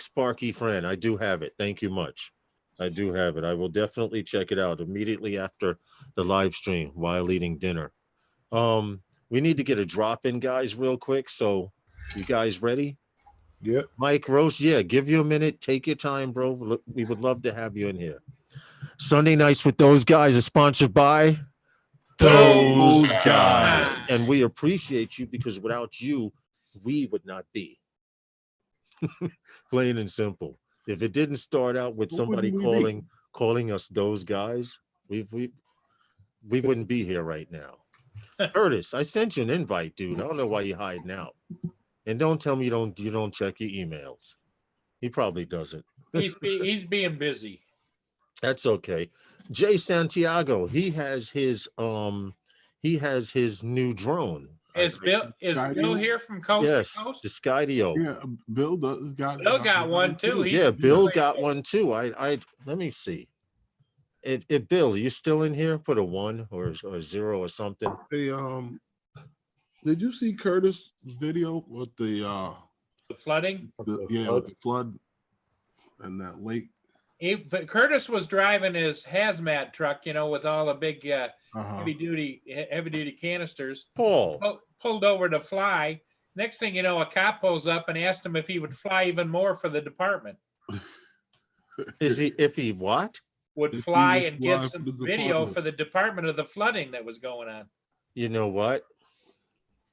Sparky friend. I do have it. Thank you much. I do have it. I will definitely check it out immediately after the live stream while eating dinner. We need to get a drop in, guys, real quick. So you guys ready? Yep. Mike Roach, yeah, give you a minute. Take your time, bro. We would love to have you in here. Sunday Nights with Those Guys is sponsored by Those Guys. And we appreciate you because without you, we would not be. Plain and simple. If it didn't start out with somebody calling us those guys, we wouldn't be here right now. Curtis, I sent you an invite, dude. I don't know why you're hiding out. And don't tell me you don't check your emails. He probably doesn't. He's being busy. That's okay. Jay Santiago, he has his new drone. Is Bill here from Coast to Coast? The Skydio. Yeah, Bill got one too. Bill got one too. I let me see. Bill, you still in here? Put a 1 or 0 or something. Hey, did you see Curtis' video with the flooding? With the flood? And that lake. Curtis was driving his hazmat truck, with all the big heavy duty canisters. Paul Pulled over to fly. Next thing you know, a cop pulls up and asked him if he would fly even more for the department. If he what? Would fly and get some video for the department of the flooding that was going on. You know what?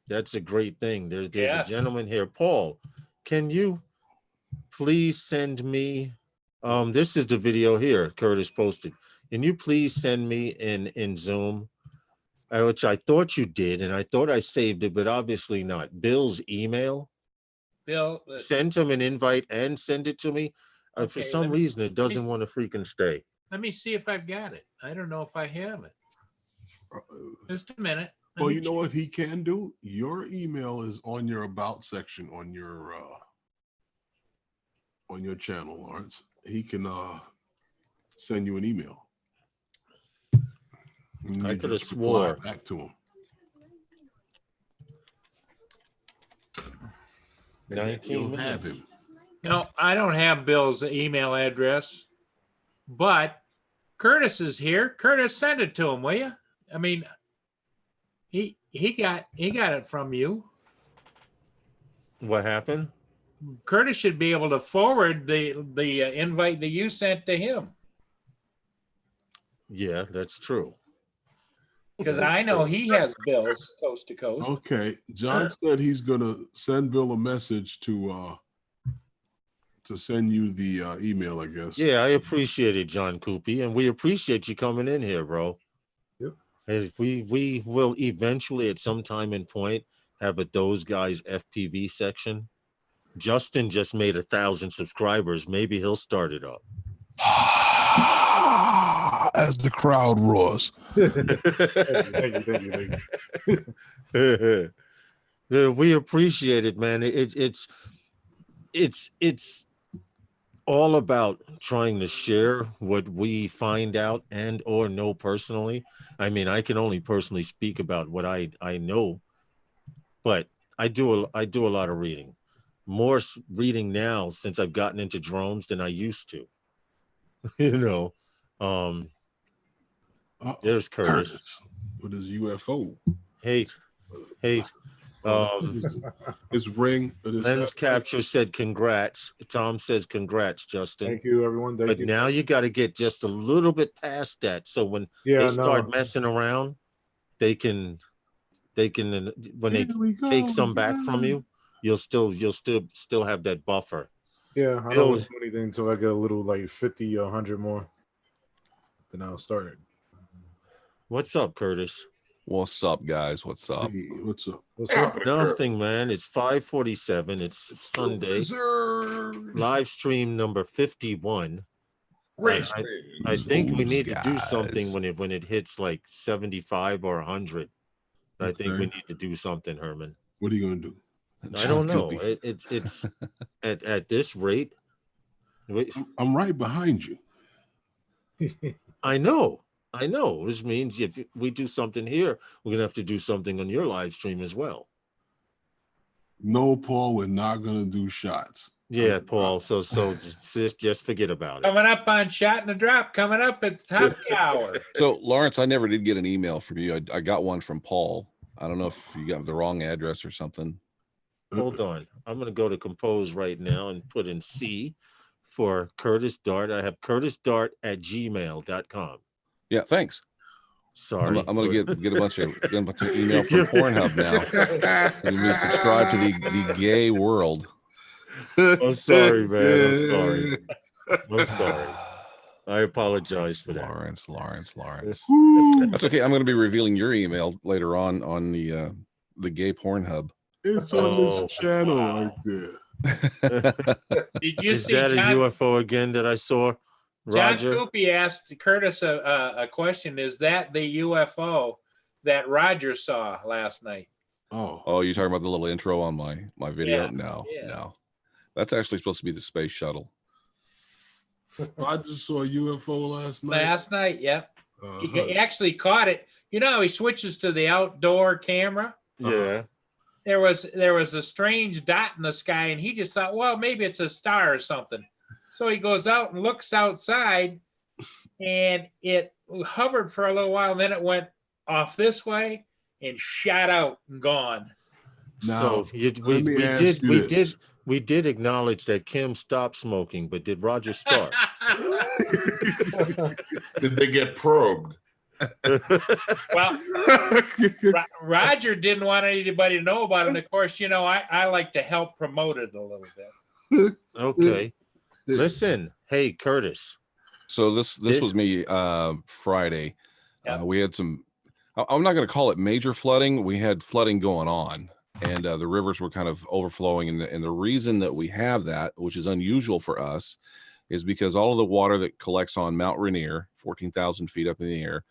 That's a great thing. There's a gentleman here. Paul, can you please send me this is the video here Curtis posted. Can you please send me in Zoom? Which I thought you did, and I thought I saved it, but obviously not. Bill's email. Bill, send him an invite and send it to me. For some reason, it doesn't want to freaking stay. Let me see if I've got it. I don't know if I have it. Just a minute. Well, you know what he can do? Your email is on your about section on your channel, Lawrence. He can send you an email. I could have swore back to him. 19 minutes. Have him. No, I don't have Bill's email address, but Curtis is here. Curtis, send it to him, will you? I mean, he got it from you. What happened? Curtis should be able to forward the invite that you sent to him. Yeah, that's true. Because I know he has Bill's coast to coast. Okay, John said he's gonna send Bill a message to send you the email, I guess. Yeah, I appreciate it, John Coopy, and we appreciate you coming in here, bro. Yep. And we will eventually, at some time and point, have a Those Guys FPV section. Justin just made 1,000 subscribers. Maybe he'll start it up. As the crowd roars. Thank you. We appreciate it, man. It's all about trying to share what we find out and or know personally. I mean, I can only personally speak about what I know, but I do a lot of reading. More reading now since I've gotten into drones than I used to. There's Curtis with his UFO. Hate. His ring. Lens capture said congrats. Tom says congrats, Justin. Thank you, everyone. But now you got to get just a little bit past that. So when they start messing around, they can when they take some back from you, you'll still have that buffer. Yeah, I don't do anything until I get a little like 50 or 100 more. Then I'll start it. What's up, Curtis? What's up, guys? What's up? Hey, what's up? What's up? Nothing, man. It's 5:47. It's Sunday. Live stream number 51. I think we need to do something when it hits like 75 or 100. I think we need to do something, Herman. What are you gonna do? I don't know. It's at this rate. I'm right behind you. I know, which means if we do something here, we're gonna have to do something on your live stream as well. No, Paul, we're not gonna do shots. Yeah, Paul. So just forget about it. Coming up on Shot in the Drop, coming up at the top of the hour. So, Lawrence, I never did get an email from you. I got one from Paul. I don't know if you got the wrong address or something. Hold on. I'm gonna go to compose right now and put in C for Curtis Dart. I have curtisdart@gmail.com. Yeah, thanks. Sorry. I'm gonna get a bunch of email from Pornhub now. And you subscribe to the gay world. I'm sorry, man. I'm sorry. I apologize for that. Lawrence. That's okay. I'm going to be revealing your email later on the gay Pornhub. It's on this channel right there. Did you see that a UFO again that I saw? Roger? John Coopy asked Curtis a question. Is that the UFO that Roger saw last night? Oh, you're talking about the little intro on my video? Yeah. No. That's actually supposed to be the space shuttle. I just saw a UFO last night. Last night, yep. He actually caught it. You know how he switches to the outdoor camera? Yeah. There was a strange dot in the sky, and he just thought, well, maybe it's a star or something. So he goes out and looks outside, and it hovered for a little while, and then it went off this way and shot out and gone. Now, So we did acknowledge that Kim stopped smoking, but did Roger start? Did they get probed? Well, Roger didn't want anybody to know about it. And of course, you know, I like to help promote it a little bit. Okay. Listen, hey, Curtis. So this was me Friday. Yep. We had some, I'm not going to call it major flooding. We had flooding going on, and the rivers were kind of overflowing. And the reason that we have that, which is unusual for us, is because all of the water that collects on Mount Rainier, 14,000 feet up in the air,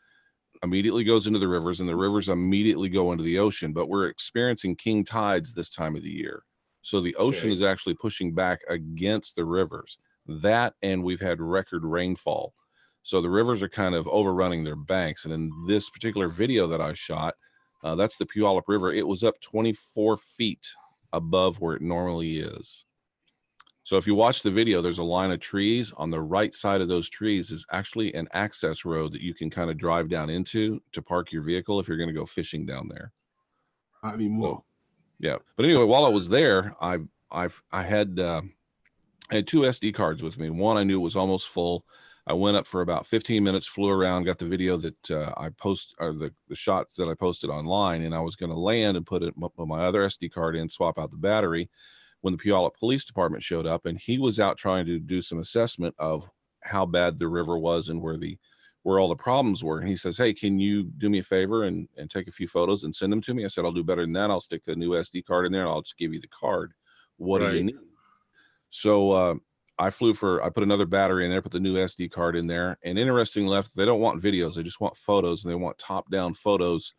immediately goes into the rivers, and the rivers immediately go into the ocean. But we're experiencing king tides this time of the year. So the ocean is actually pushing back against the rivers. That, and we've had record rainfall. So the rivers are kind of overrunning their banks. And in this particular video that I shot, that's the Puyallup River. It was up 24 feet above where it normally is. So if you watch the video, there's a line of trees. On the right side of those trees is actually an access road that you can kind of drive down into to park your vehicle if you're going to go fishing down there. Not anymore. So, yeah. But anyway, while I was there, I had 2 SD cards with me. One I knew was almost full. I went up for about 15 minutes, flew around, got the video that I post, or the shots that I posted online, and I was going to land and put my other SD card in, swap out the battery, when the Puyallup Police Department showed up, and he was out trying to do some assessment of how bad the river was and where all the problems were. And he says, "Hey, can you do me a favor and take a few photos and send them to me?" I said, "I'll do better than that. I'll stick a new SD card in there and I'll just give you the card. What do you need?" So I put another battery in there, put the new SD card in there. And interesting enough, they don't want videos. They just want photos, and they want top-down photos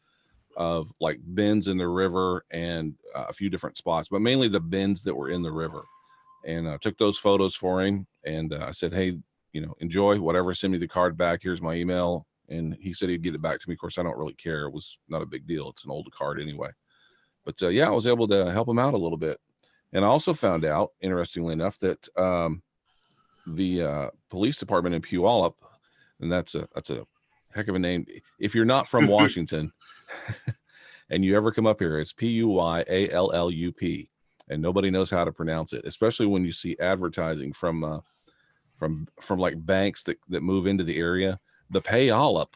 of like bends in the river and a few different spots, but mainly the bends that were in the river. And I took those photos for him, and I said, "Hey, you know, enjoy whatever. Send me the card back. Here's my email." And he said he'd get it back to me. Of course, I don't really care. It was not a big deal. It's an old card anyway. But yeah, I was able to help him out a little bit. And I also found out, interestingly enough, that the police department in Puyallup, and that's a heck of a name. If you're not from Washington and you ever come up here, it's Puyallup, and nobody knows how to pronounce it, especially when you see advertising from like banks that move into the area. The Puyallup,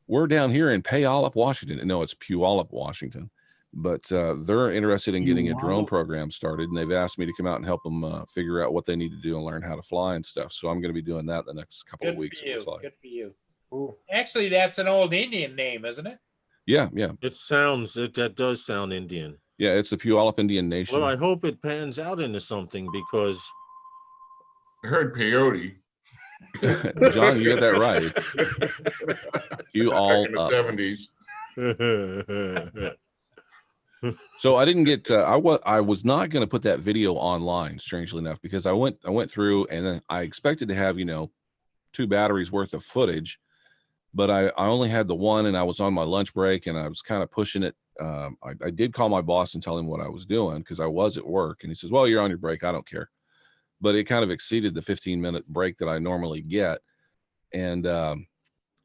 we're down here in Puyallup, Washington. No, it's Puyallup, Washington. But they're interested in getting a drone program started, and they've asked me to come out and help them figure out what they need to do and learn how to fly and stuff. So I'm going to be doing that the next couple of weeks. Good for you. Ooh. Actually, that's an old Indian name, isn't it? Yeah. That does sound Indian. Yeah, it's the Puyallup Indian Nation. Well, I hope it pans out into something, because I heard peyote. John, you got that right. You all in the 70s. So I didn't get I was not going to put that video online, strangely enough, because I went through, and then I expected to have 2 batteries worth of footage, but I only had the one, and I was on my lunch break, and I was kind of pushing it. I did call my boss and tell him what I was doing, because I was at work, and he says, "Well, you're on your break. I don't care." But it kind of exceeded the 15-minute break that I normally get, and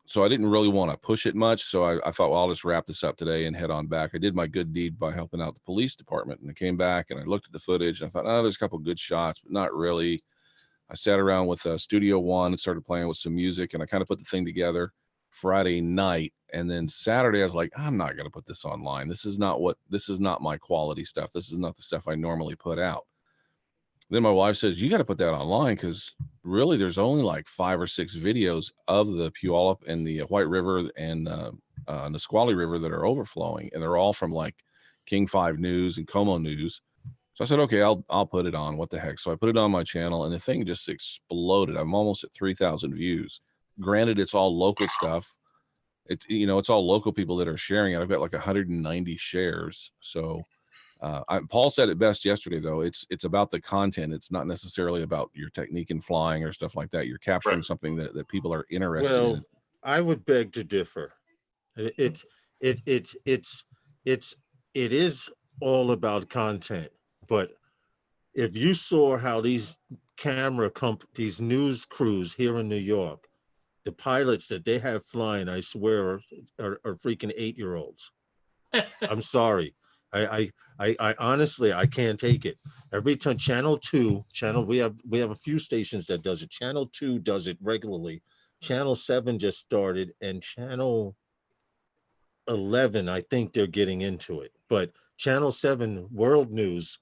so I didn't really want to push it much. So I thought, well, I'll just wrap this up today and head on back. I did my good deed by helping out the police department, and I came back and I looked at the footage, and I thought, oh, there's a couple good shots, but not really. I sat around with Studio One and started playing with some music, and I kind of put the thing together Friday night. And then Saturday, I was like, I'm not going to put this online. This is not my quality stuff. This is not the stuff I normally put out. Then my wife says, you got to put that online, because really there's only like 5 or 6 videos of the Puyallup and the White River and Nisqually River that are overflowing. And they're all from like King 5 News and Como News. So I said, okay, I'll put it on. What the heck? So I put it on my channel, and the thing just exploded. I'm almost at 3,000 views. Granted, it's all local stuff. It's all local people that are sharing it. I've got like 190 shares. So Paul said it best yesterday, though. It's about the content. It's not necessarily about your technique in flying or stuff like that. You're capturing something that people are interested in. I would beg to differ. It is all about content. But if you saw how these these news crews here in New York, the pilots that they have flying, I swear, are freaking 8-year-olds. I'm sorry. I honestly, I can't take it. Every time we have a few stations that does it. Channel 2 does it regularly. Channel 7 just started, and Channel 11, I think they're getting into it. But Channel 7 World News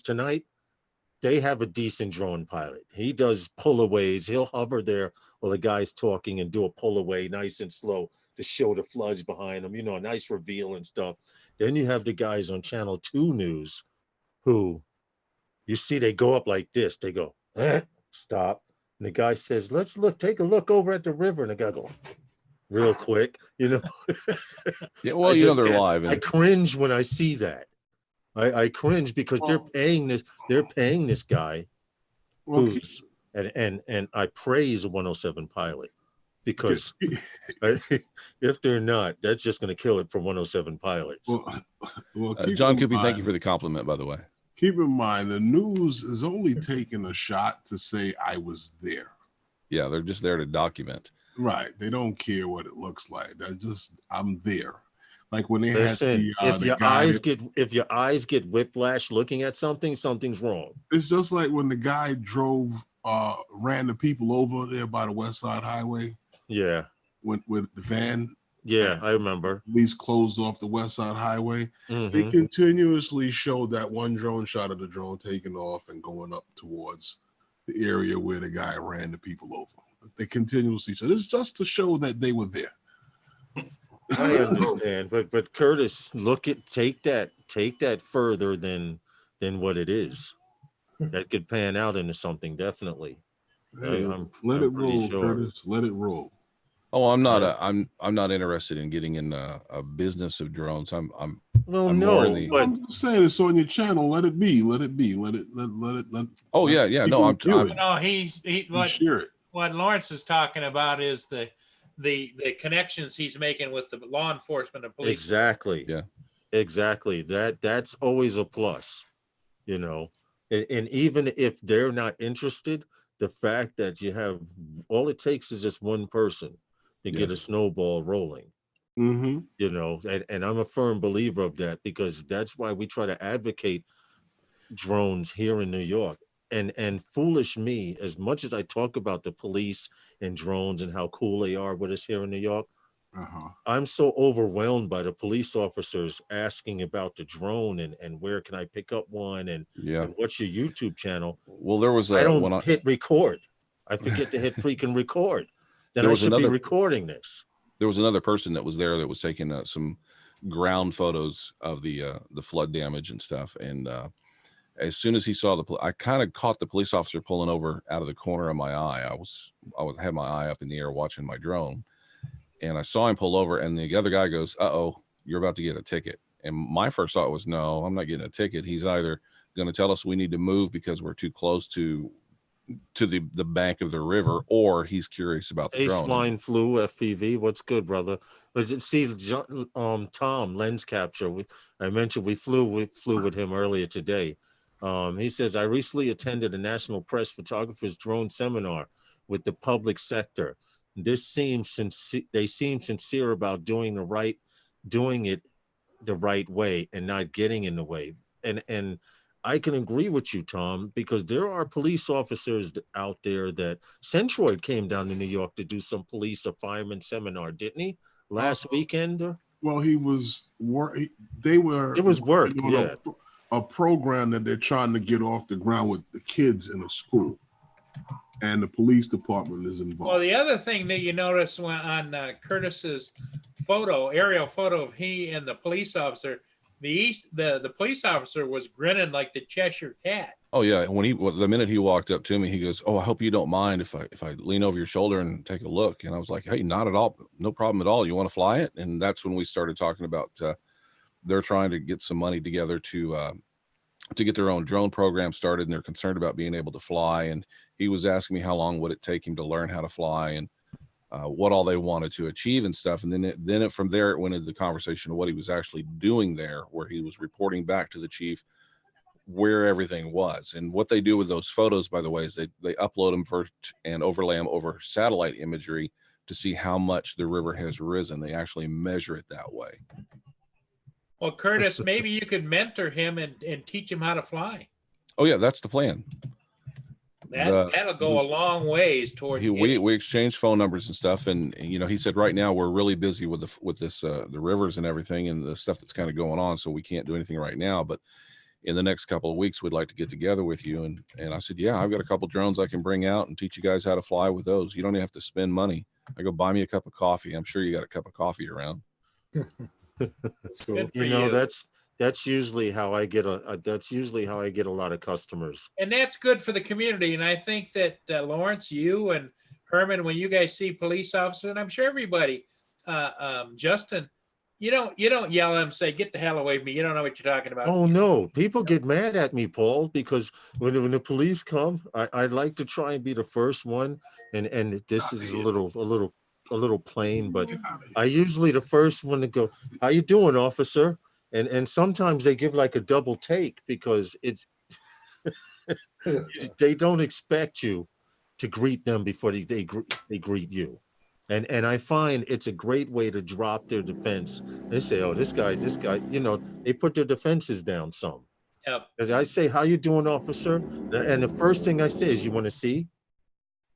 Tonight, they have a decent drone pilot. He does pullaways. He'll hover there while the guy's talking and do a pullaway nice and slow to show the floods behind him, a nice reveal and stuff. Then you have the guys on Channel 2 News who you see they go up like this. They go, stop. And the guy says, let's take a look over at the river. And the guy goes, real quick, Yeah, well, they're live. I cringe when I see that. I cringe because they're paying this guy who's and I praise a 107 pilot because if they're not, that's just going to kill it for 107 pilots. John Coopy, thank you for the compliment, by the way. Keep in mind, the news is only taking a shot to say I was there. Yeah, they're just there to document. Right. They don't care what it looks like. I'm there. Like when they Listen, if your eyes get whiplash looking at something, something's wrong. It's just like when the guy ran the people over there by the West Side Highway. Yeah. With the van. Yeah, I remember. Police closed off the West Side Highway. Mm-hmm. They continuously showed that one drone shot of the drone taking off and going up towards the area where the guy ran the people over. They continuously showed. It's just to show that they were there. I understand, but Curtis, take that further than what it is. That could pan out into something, definitely. Hey, let it roll, Curtis. Let it roll. Oh, I'm not interested in getting in a business of drones. I'm just saying it's on your channel. Let it be. Let it. Oh yeah. No, I'm share it. What Lawrence is talking about is the connections he's making with the law enforcement and police. Exactly. Yeah. Exactly. That's always a plus, and even if they're not interested, the fact that you have all it takes is just one person to get a snowball rolling. Mm-hmm. And I'm a firm believer of that because that's why we try to advocate drones here in New York. And foolish me, as much as I talk about the police and drones and how cool they are with us here in New York, I'm so overwhelmed by the police officers asking about the drone and where can I pick up one and what's your YouTube channel? Well, there was I don't hit record. I forget to hit freaking record. Then I should be recording this. There was another person that was there that was taking some ground photos of the flood damage and stuff, and as soon as he saw I kind of caught the police officer pulling over out of the corner of my eye. I had my eye up in the air watching my drone, and I saw him pull over, and the other guy goes, "Uh-oh, you're about to get a ticket." And my first thought was, no, I'm not getting a ticket. He's either going to tell us we need to move because we're too close to the bank of the river, or he's curious about the drone. Swine flu, FPV. What's good, brother? But see, Tom lens capture. I mentioned we flew with him earlier today. He says, I recently attended a National Press Photographers Drone Seminar with the public sector. They seem sincere about doing it the right way and not getting in the way. And I can agree with you, Tom, because there are police officers out there that Centroid came down to New York to do some police or fireman seminar, didn't he? Last weekend? Well, he was work. It was work, yeah. A program that they're trying to get off the ground with the kids in a school, and the police department is involved. Well, the other thing that you notice on Curtis's aerial photo of he and the police officer, the police officer was grinning like the Cheshire Cat. Oh yeah, the minute he walked up to me, he goes, "Oh, I hope you don't mind if I lean over your shoulder and take a look." And I was like, "Hey, not at all, no problem at all. You want to fly it?" And that's when we started talking about they're trying to get some money together to get their own drone program started, and they're concerned about being able to fly. And he was asking me how long would it take him to learn how to fly and what all they wanted to achieve and stuff. And then from there, it went into the conversation of what he was actually doing there, where he was reporting back to the chief where everything was. And what they do with those photos, by the way, is they upload them first and overlay them over satellite imagery to see how much the river has risen. They actually measure it that way. Well, Curtis, maybe you could mentor him and teach him how to fly. Oh yeah, that's the plan. That'll go a long ways towards. We exchanged phone numbers and stuff, and you know, he said right now we're really busy with the rivers and everything and the stuff that's kind of going on, so we can't do anything right now. But in the next couple of weeks, we'd like to get together with you. And I said, yeah, I've got a couple drones I can bring out and teach you guys how to fly with those. You don't even have to spend money. I go buy me a cup of coffee. I'm sure you got a cup of coffee around. Cool. You know, that's usually how I get a lot of customers. And that's good for the community. And I think that Lawrence, you and Herman, when you guys see police officers, and I'm sure everybody, Justin, you don't yell at them and say, "Get the hell away from me." You don't know what you're talking about. Oh no, people get mad at me, Paul, because when the police come, I like to try and be the first one. And this is a little plain, but I usually the first one to go, "How you doing, officer?" And sometimes they give like a double take because it's they don't expect you to greet them before they greet you. And I find it's a great way to drop their defense. They say, "Oh, this guy, you know," they put their defenses down some. Yep. And I say, "How you doing, officer?" And the first thing I say is, "You want to see?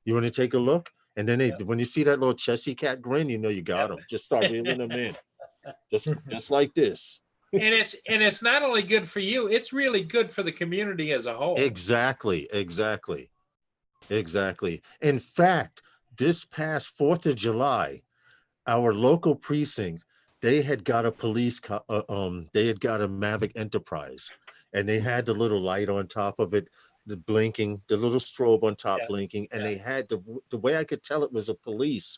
You want to take a look?" And then when you see that little Chessy cat grin, you know you got them. Just start reeling them in, just like this. And it's not only good for you; it's really good for the community as a whole. Exactly. In fact, this past 4th of July, our local precinct, they had got a they had got a Mavic Enterprise, and they had the little light on top of it, the little strobe on top blinking, and they had the way I could tell it was a police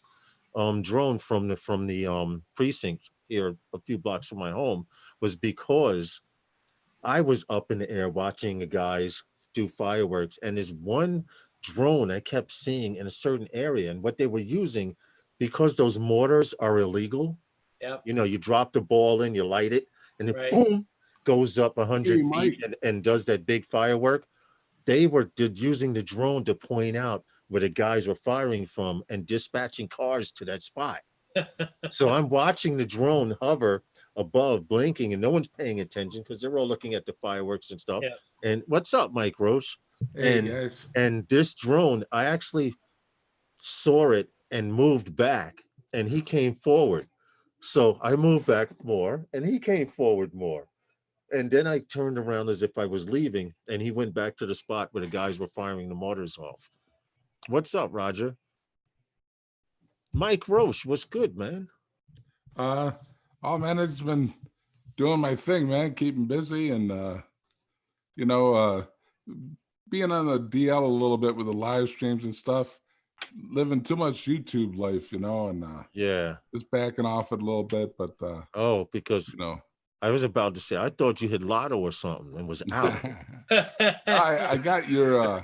drone from the precinct here a few blocks from my home was because I was up in the air watching the guys do fireworks, and there's one drone I kept seeing in a certain area, and what they were using, because those mortars are illegal. Yep. You know, you drop the ball in, you light it, and it boom goes up 100 feet and does that big firework. They were using the drone to point out where the guys were firing from and dispatching cars to that spot. So I'm watching the drone hover above, blinking, and no one's paying attention because they're all looking at the fireworks and stuff. Yeah. And what's up, Mike Roche? Hey, guys. And this drone, I actually saw it and moved back, and he came forward. So I moved back more, and he came forward more. And then I turned around as if I was leaving, and he went back to the spot where the guys were firing the mortars off. What's up, Roger? Mike Roche, what's good, man? Oh man, it's been doing my thing, man, keeping busy and being on the DL a little bit with the live streams and stuff, living too much YouTube life, and just backing off it a little bit, but because I was about to say, I thought you hit lotto or something and was out. I got your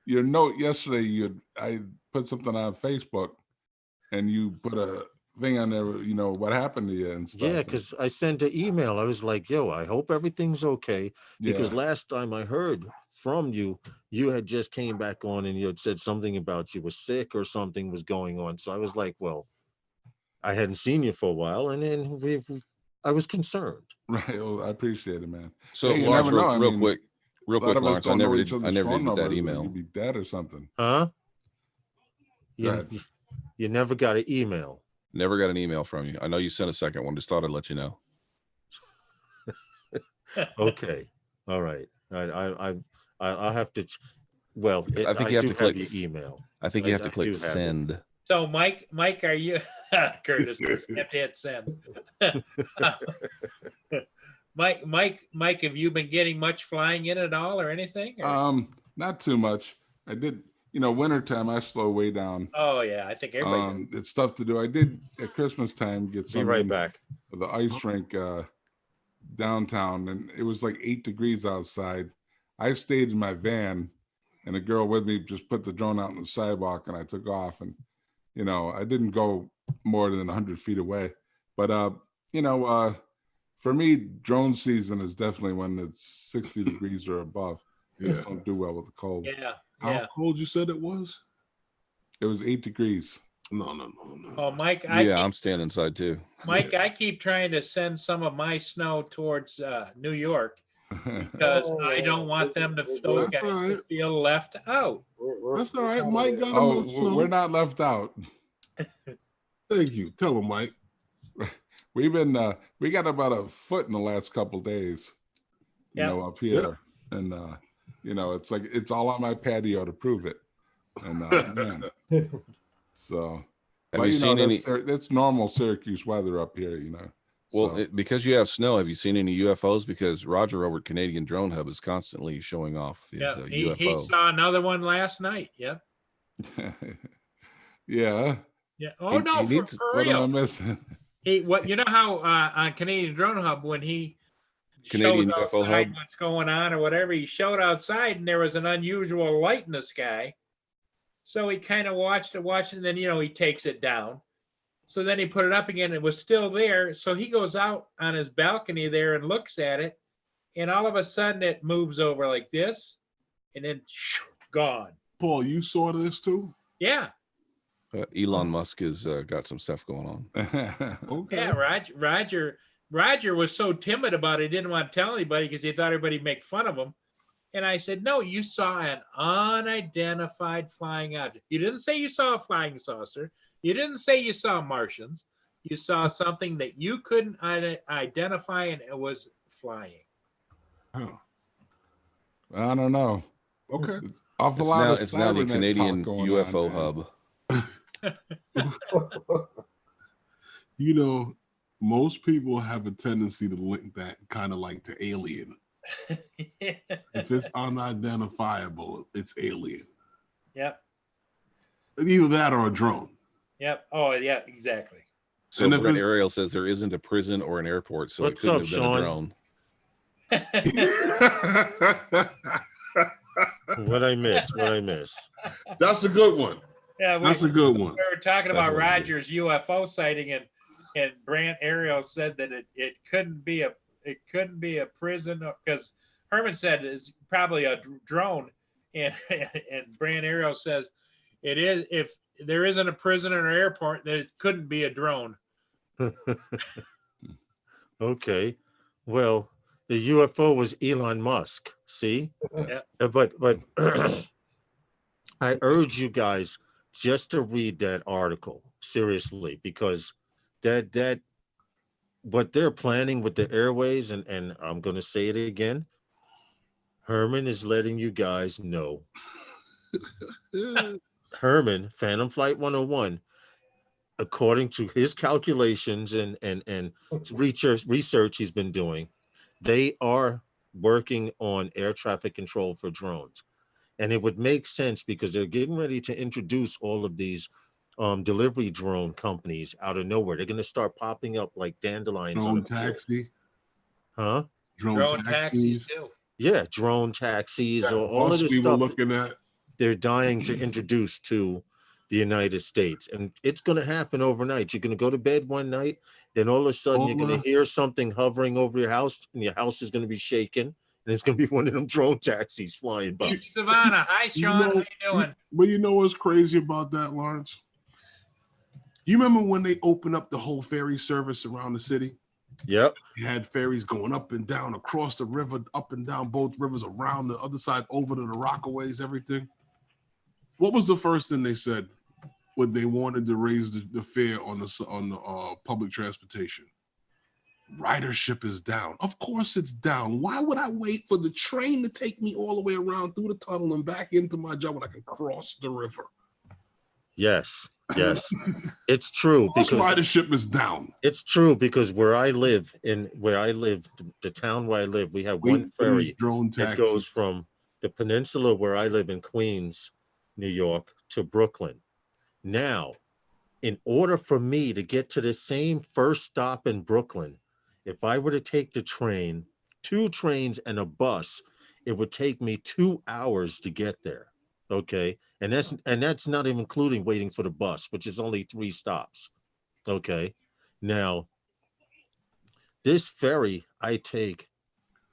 note yesterday. I put something on Facebook, and you put a thing on there, what happened to you and stuff. Yeah, because I sent an email. I was like, "Yo, I hope everything's okay." Because last time I heard from you, you had just came back on and you had said something about you were sick or something was going on. So I was like, well, I hadn't seen you for a while, and then I was concerned. Right. Well, I appreciate it, man. So hey, Lawrence, real quick, Lawrence, I never did get that email. You'd be dead or something. Huh? You never got an email. Never got an email from you. I know you sent a second one. Just thought I'd let you know. Okay. All right. I'll have to. Well, I think you have to click your email. I think you have to click send. So, Mike, are you Curtis? You have to hit send. Mike, have you been getting much flying in at all or anything? Or? Not too much. I did. Wintertime, I slow way down. Oh yeah, I think everybody. It's stuff to do. I did at Christmas time get some. Be right back. The ice rink downtown, and it was like 8 degrees outside. I stayed in my van, and a girl with me just put the drone out on the sidewalk, and I took off. And I didn't go more than 100 feet away. But For me, drone season is definitely when it's 60 degrees or above. I Yeah. just don't do well with the cold. Yeah. How cold you said it was? It was 8 degrees. No. Oh, Mike, I'm staying inside too. Mike, I keep trying to send some of my snow towards New York because I don't want those That's guys all right. to feel left out. That's all right. Mike got Oh, enough snow. we're not left out. Thank you. Tell him, Mike. We've been we got about a foot in the last couple days, you know, up here. And you know, it's like it's all on my patio to prove it. And man. So Have you seen any? It's normal Syracuse weather up here, you know. Well, So. because you have snow, have you seen any UFOs? Because Roger over at Canadian Drone Hub is constantly showing off his UFO. He saw another one last night. Yep. Yeah. Yeah. Oh no, for What real. am I missing? You know how on Canadian Drone Hub when he Canadian shows UFO outside Hub. what's going on or whatever, he showed outside and there was an unusual light in the sky. So he kind of watched it, and then he takes it down. So then he put it up again. It was still there. So he goes out on his balcony there and looks at it, and all of a sudden it moves over like this, and then gone. Paul, you saw this too? Yeah. Elon Musk has got some stuff going on. Okay. Yeah, Roger was so timid about it. He didn't want to tell anybody because he thought everybody would make fun of him. And I said, no, you saw an unidentified flying object. You didn't say you saw a flying saucer. You didn't say you saw Martians. You saw something that you couldn't identify, and it was flying. Oh. I don't know. Okay. It's now the Canadian UFO Hub. You know, most people have a tendency to link that kind of like to alien. If it's unidentifiable, it's alien. Yep. Either that or a drone. Yep. Oh, yeah, exactly. So Brent Ariel says there isn't a prison or an airport, so What's it couldn't up, have been Sean? a drone. What I miss? That's a good one. Yeah, that's a good one. We were talking about Roger's UFO sighting, and Brant Ariel said that it couldn't be a prison because Herman said it's probably a drone, and Brant Ariel says it is. If there isn't a prison or an airport, then it couldn't be a drone. Okay, well, the UFO was Elon Musk. See, yeah. But I urge you guys just to read that article seriously, because that what they're planning with the airways, and I'm going to say it again, Herman is letting you guys know. Herman, Phantom Flight 101, according to his calculations and research he's been doing, they are working on air traffic control for drones. And it would make sense because they're getting ready to introduce all of these delivery drone companies out of nowhere. They're going to start popping up like dandelions. Drone taxi. Huh? Drone taxis too. Yeah, drone taxis, or all of this we stuff. were looking at. They're dying to introduce to the United States. And it's going to happen overnight. You're going to go to bed one night, then all of a sudden you're going to hear something hovering over your house, and your house is going to be shaking. And it's going to be one of them drone taxis flying by. Savannah. Hi, Sean. How you doing? But you know what's crazy about that, Lawrence? You remember when they opened up the whole ferry service around the city? Yep. You had ferries going up and down across the river, up and down both rivers, around the other side, over to the Rockaways, everything. What was the first thing they said when they wanted to raise the fare on the public transportation? Ridership is down. Of course it's down. Why would I wait for the train to take me all the way around through the tunnel and back into my job when I can cross the river? Yes. It's true. Because ridership is down. It's true because where I live, the town where I live, we have one ferry that goes from the peninsula where I live in Queens, New York, to Brooklyn. Now, in order for me to get to the same first stop in Brooklyn, if I were to take the train, 2 trains and a bus, it would take me 2 hours to get there. Okay. And that's not even including waiting for the bus, which is only 3 stops. Okay. Now, This ferry I take,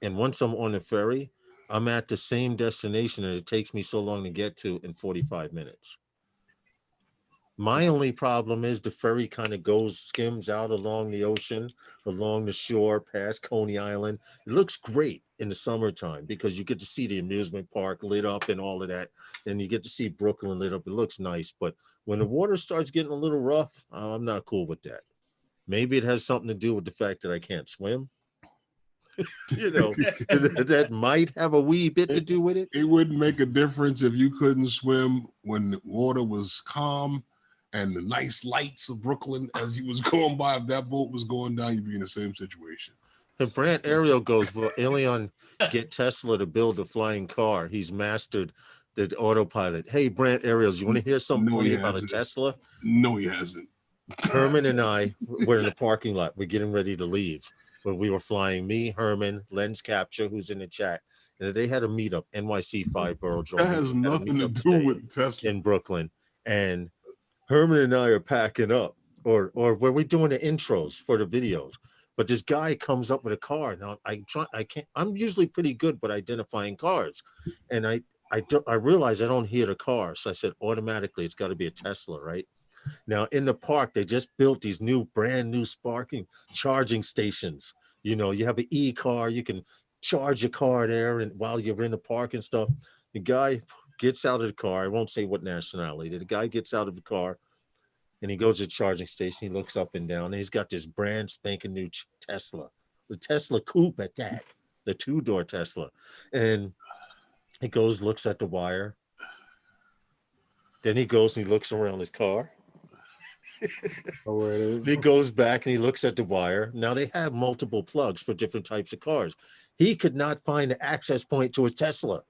and once I'm on the ferry, I'm at the same destination that it takes me so long to get to in 45 minutes. My only problem is the ferry kind of skims out along the ocean, along the shore, past Coney Island. It looks great in the summertime because you get to see the amusement park lit up and all of that. And you get to see Brooklyn lit up. It looks nice. But when the water starts getting a little rough, I'm not cool with that. Maybe it has something to do with the fact that I can't swim. That might have a wee bit to do with it. It wouldn't make a difference if you couldn't swim when the water was calm and the nice lights of Brooklyn as you was going by. If that boat was going down, you'd be in the same situation. And Brant Ariel goes, will Elon get Tesla to build a flying car? He's mastered the autopilot. Hey, Brant Ariels, you want to hear something funny about a Tesla? No, he hasn't. Herman and I were in the parking lot. We're getting ready to leave. When we were flying, me, Herman, Lens Capture, who's in the chat, and they had a meetup, NYC 5 Borough Journal. That has nothing to do with Tesla. In Brooklyn. And Herman and I are packing up, or were we doing the intros for the videos? But this guy comes up with a car. Now I'm usually pretty good with identifying cars. And I realize I don't hear the car. So I said, automatically, it's got to be a Tesla, right? Now in the park, they just built these brand new sparking charging stations. You have an e-car, you can charge your car there, and while you're in the park and stuff. The guy gets out of the car. I won't say what nationality. The guy gets out of the car and he goes to the charging station. He looks up and down, and he's got this brand spanking new Tesla, the Tesla Coupe at that, the 2-door Tesla. And he goes, looks at the wire. Then he goes and he looks around his car. Where it is. He goes back and he looks at the wire. Now they have multiple plugs for different types of cars. He could not find the access point to his Tesla.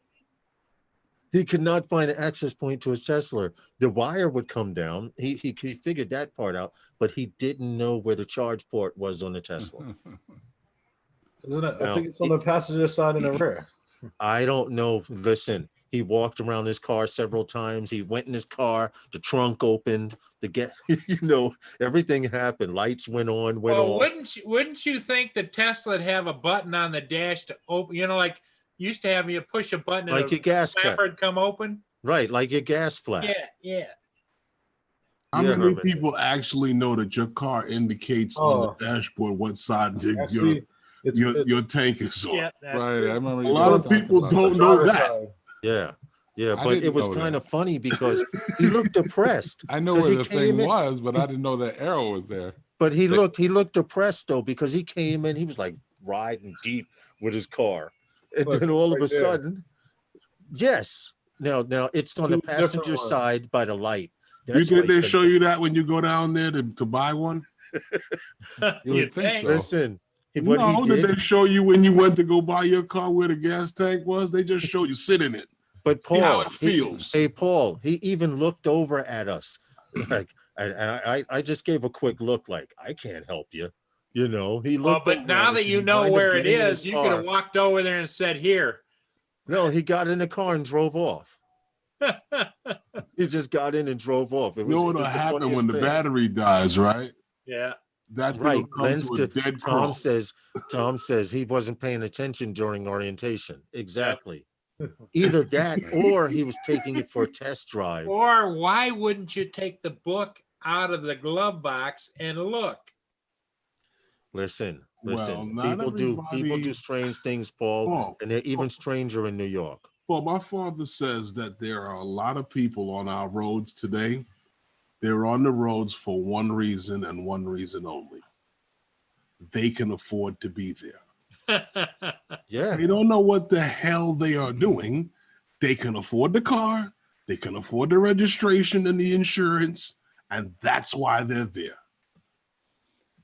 He could not find an access point to his Tesla. The wire would come down. He figured that part out, but he didn't know where the charge port was on the Tesla. Isn't it? I think it's on the passenger side and the rear. I don't know. Listen, he walked around his car several times. He went in his car. The trunk opened. Everything happened. Lights went on, went off. Wouldn't you think the Tesla'd have a button on the dash to open? Like used to have you push a button like and your gas cap would come open. Right, like your gas flap. Yeah. How many people actually know that your car indicates on the dashboard what side your tank is on? Yeah, right. I remember a lot of people don't know that. Yeah, but it was kind of funny because he looked depressed. I know where the thing was, but I didn't know that arrow was there. But he looked depressed though, because he came in, he was like riding deep with his car. And then all of a sudden, yes. Now it's on the passenger side by the light. You think they show you that when you go down there to buy one? You would think so. Listen. Did they show you when you went to go buy your car where the gas tank was? They just showed you sit in it. But Paul, how it feels. Paul, he even looked over at us. Like, I just gave a quick look like, I can't help you. He looked. But now that you know where it is, you could have walked over there and said, here. No, he got in the car and drove off. He just got in and drove off. What'll happen when the battery dies, right? Yeah. That right. Tom says he wasn't paying attention during orientation. Exactly. Either that or he was taking it for a test drive. Or why wouldn't you take the book out of the glove box and look? Listen. People do strange things, Paul, and they're even stranger in New York. Well, my father says that there are a lot of people on our roads today. They're on the roads for one reason and one reason only. They can afford to be there. Yeah. They don't know what the hell they are doing. They can afford the car. They can afford the registration and the insurance. And that's why they're there.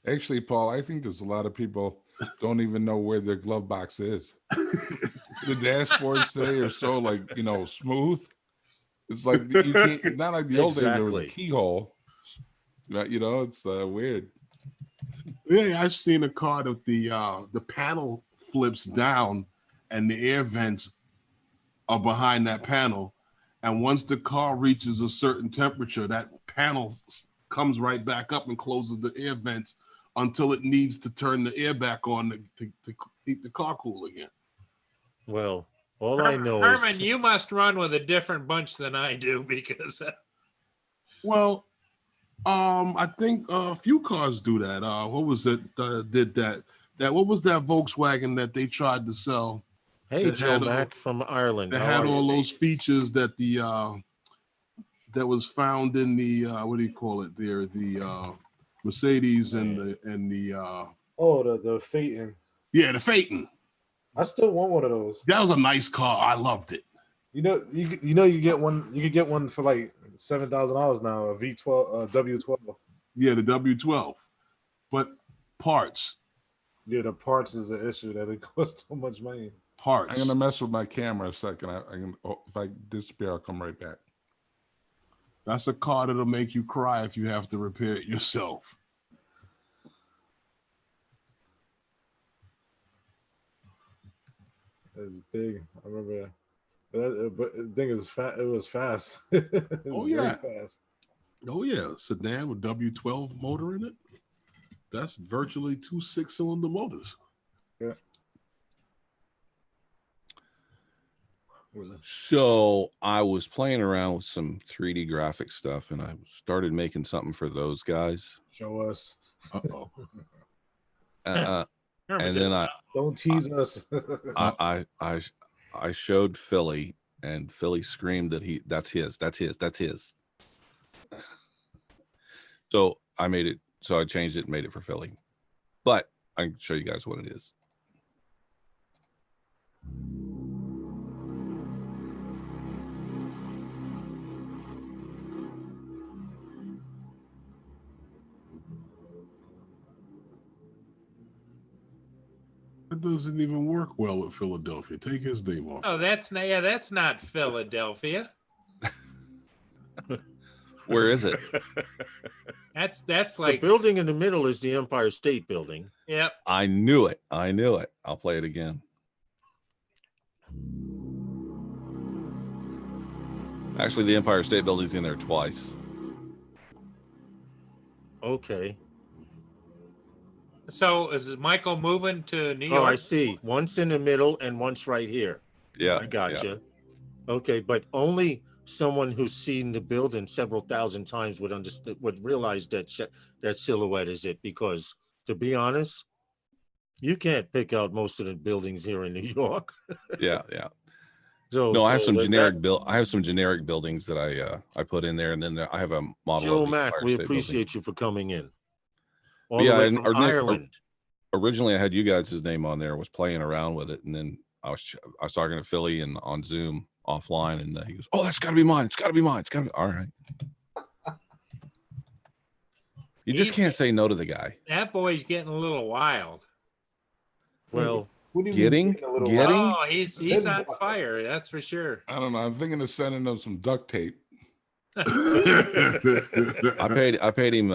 Actually, Paul, I think there's a lot of people don't even know where their glove box is. The dashboards today are so smooth. It's like you can't, not like the old days there was a keyhole. It's weird. Yeah, I've seen a car that the panel flips down and the air vents are behind that panel. And once the car reaches a certain temperature, that panel comes right back up and closes the air vents until it needs to turn the air back on to keep the car cool again. Well, all I know Herman, is you must run with a different bunch than I do because. Well, I think a few cars do that. What was it? Did that? What was that Volkswagen that they tried to sell? hey, that Joe had Mack from Ireland. That How had are all you? those features that that was found in the what do you call it? There, the Mercedes and the Oh, the Phaeton. yeah, the Phaeton. I still want one of those. That was a nice car. I loved it. You get one. You could get one for like $7,000 now. A V12, W12. Yeah, the W12. But parts. Yeah, the parts is an issue that it costs so much money. Parts. I'm gonna mess with my camera a second. I can if I disappear, I'll come right back. That's a car that'll make you cry if you have to repair it yourself. It's big. I remember. But the thing is, it was fast. It was yeah. very fast. Oh yeah, sedan with W12 motor in it. That's virtually 2 6-cylinder motors. Yeah. So I was playing around with some 3D graphic stuff, and I started making something for those guys. Show us. Uh-oh. And then don't tease us. I showed Philly, and Philly screamed that that's his. So I made it. So I changed it and made it for Philly. But I can show you guys what it is. That doesn't even work well with Philadelphia. Take his name off. Oh, that's not Philadelphia. Where is it? That's like the building in the middle is the Empire State Building. Yep. I knew it. I'll play it again. Actually, the Empire State Building's in there twice. Okay. So is Michael moving to New York? Oh, I see. Once in the middle and once right here. Yeah. I got yeah. you. Okay, but only someone who's seen the building several thousand times would realize that that silhouette is it, because to be honest, you can't pick out most of the buildings here in New York. Yeah. So I have some generic I have some generic buildings that I put in there, and then I have a model. Joe of the Mack, Empire we State appreciate Building. you for coming in. All the way from Ireland. Originally, I had you guys' name on there. Was playing around with it, and then I was talking to Philly and on Zoom offline, and he goes, "Oh, that's got to be mine. It's got to be mine. It's got to be all right." You just can't say no to the guy. That boy's getting a little wild. Well, getting. Oh, he's on fire. That's for sure. I don't know. I'm thinking of sending him some duct tape. I paid him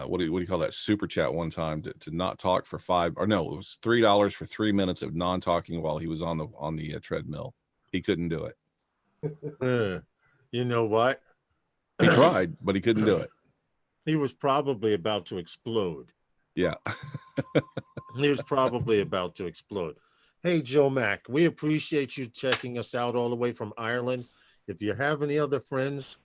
what do you call that, super chat one time to not talk for it was $3 for 3 minutes of non-talking while he was on the treadmill. He couldn't do it. You know what? He tried, but he couldn't do it. He was probably about to explode. Yeah. He was probably about to explode. Hey, Joe Mack, we appreciate you checking us out all the way from Ireland. If you have any other friends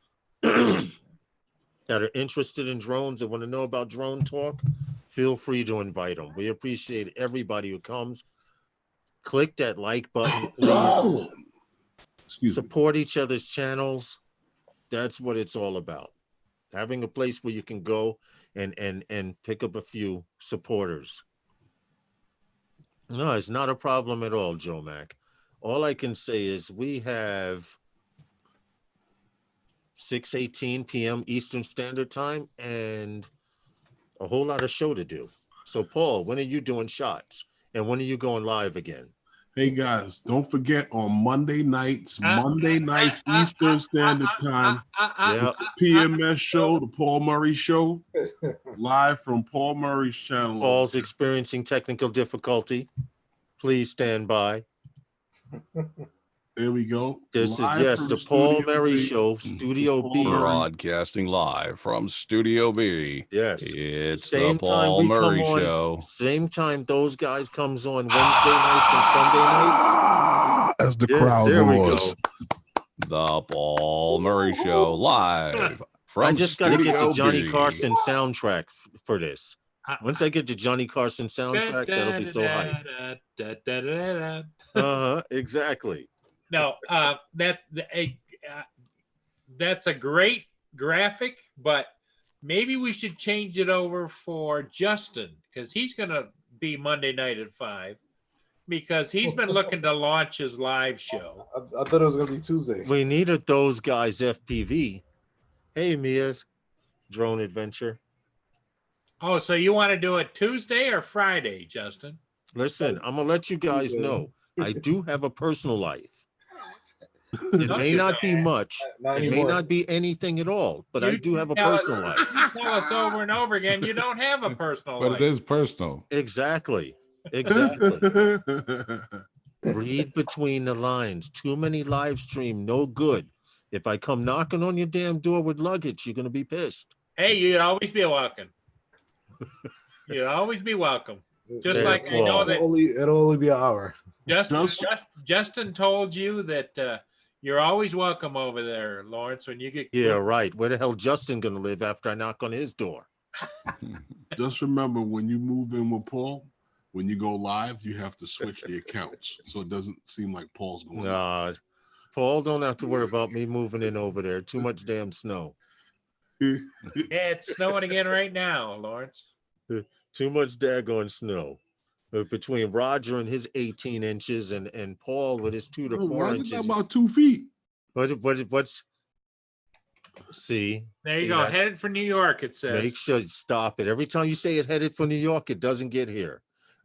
that are interested in drones and want to know about drone talk, feel free to invite them. We appreciate everybody who comes. Click that like button, please. Support each other's channels. That's what it's all about. Having a place where you can go and pick up a few supporters. No, it's not a problem at all, Joe Mack. All I can say is we have 6:18 p.m. Eastern Standard Time and a whole lot of show to do. So, Paul, when are you doing shots? And when are you going live again? Hey, guys, don't forget on Monday nights, Eastern Standard Time, the PMS show, the Paul Murray Show, live from Paul Murray's channel. Paul's experiencing technical difficulty. Please stand by. There we go. This Live is, yes, from the Paul Studio Murray B. Show, Studio Paul B. Murray. Broadcasting live from Studio B. Yes. It's Same the time Paul we Murray come on, Show. Same time those guys comes on Wednesday nights and Sunday nights. As the Yes, crowd there we roars. go. The Paul Murray Show live from I just got to get the Studio Johnny B. Carson soundtrack for this. Once I get the Johnny Carson soundtrack, that'll be so hype. Exactly. No, that's a great graphic, but maybe we should change it over for Justin, because he's going to be Monday night at 5, because he's been looking to launch his live show. I thought it was gonna be Tuesday. We needed those guys FPV. Hey, Mia's Drone Adventure. Oh, so you want to do it Tuesday or Friday, Justin? Listen, I'm gonna let you guys know I do have a personal life. It may not be much. It may not be anything at all, but I do have a personal life. You tell us over and over again you don't have a personal life. But it is personal. Exactly. Read between the lines. Too many live stream, no good. If I come knocking on your damn door with luggage, you're gonna be pissed. Hey, you'd always be welcome. You'd always be welcome. Just There, like I know that It'll only be an hour. Justin told you that you're always welcome over there, Lawrence, when you get. Yeah, right. Where the hell Justin gonna live after I knock on his door? Just remember, when you move in with Paul, when you go live, you have to switch the accounts so it doesn't seem like Paul's going. Nah, Paul, don't have to worry about me moving in over there. Too much damn snow. Yeah, it's snowing again right now, Lawrence. Too much daggone snow. Between Roger and his 18 inches and Paul with his 2 to 4 inches. About 2 feet. What's see? There you go. Headed for New York, it says. Make sure you stop it. Every time you say it headed for New York, it doesn't get here.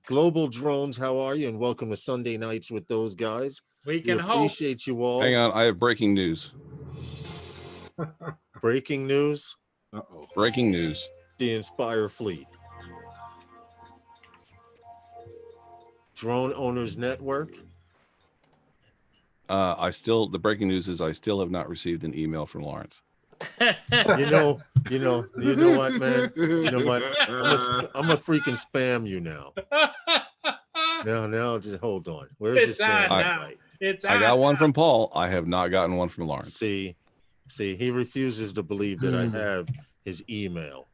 Global Drones, how are you? And welcome to Sunday Nights with those guys. We can hope. Appreciate you all. Hang on, I have breaking news. Breaking news. Uh-oh. Breaking news. The Inspire Fleet. Drone Owners Network. The breaking news is I still have not received an email from Lawrence. You know what, man? You know what? I'm a freaking spam you now. Now, just hold on. Where's It's this damn on now. invite? I got one from Paul. I have not gotten one from Lawrence. See, he refuses to believe that I have his email.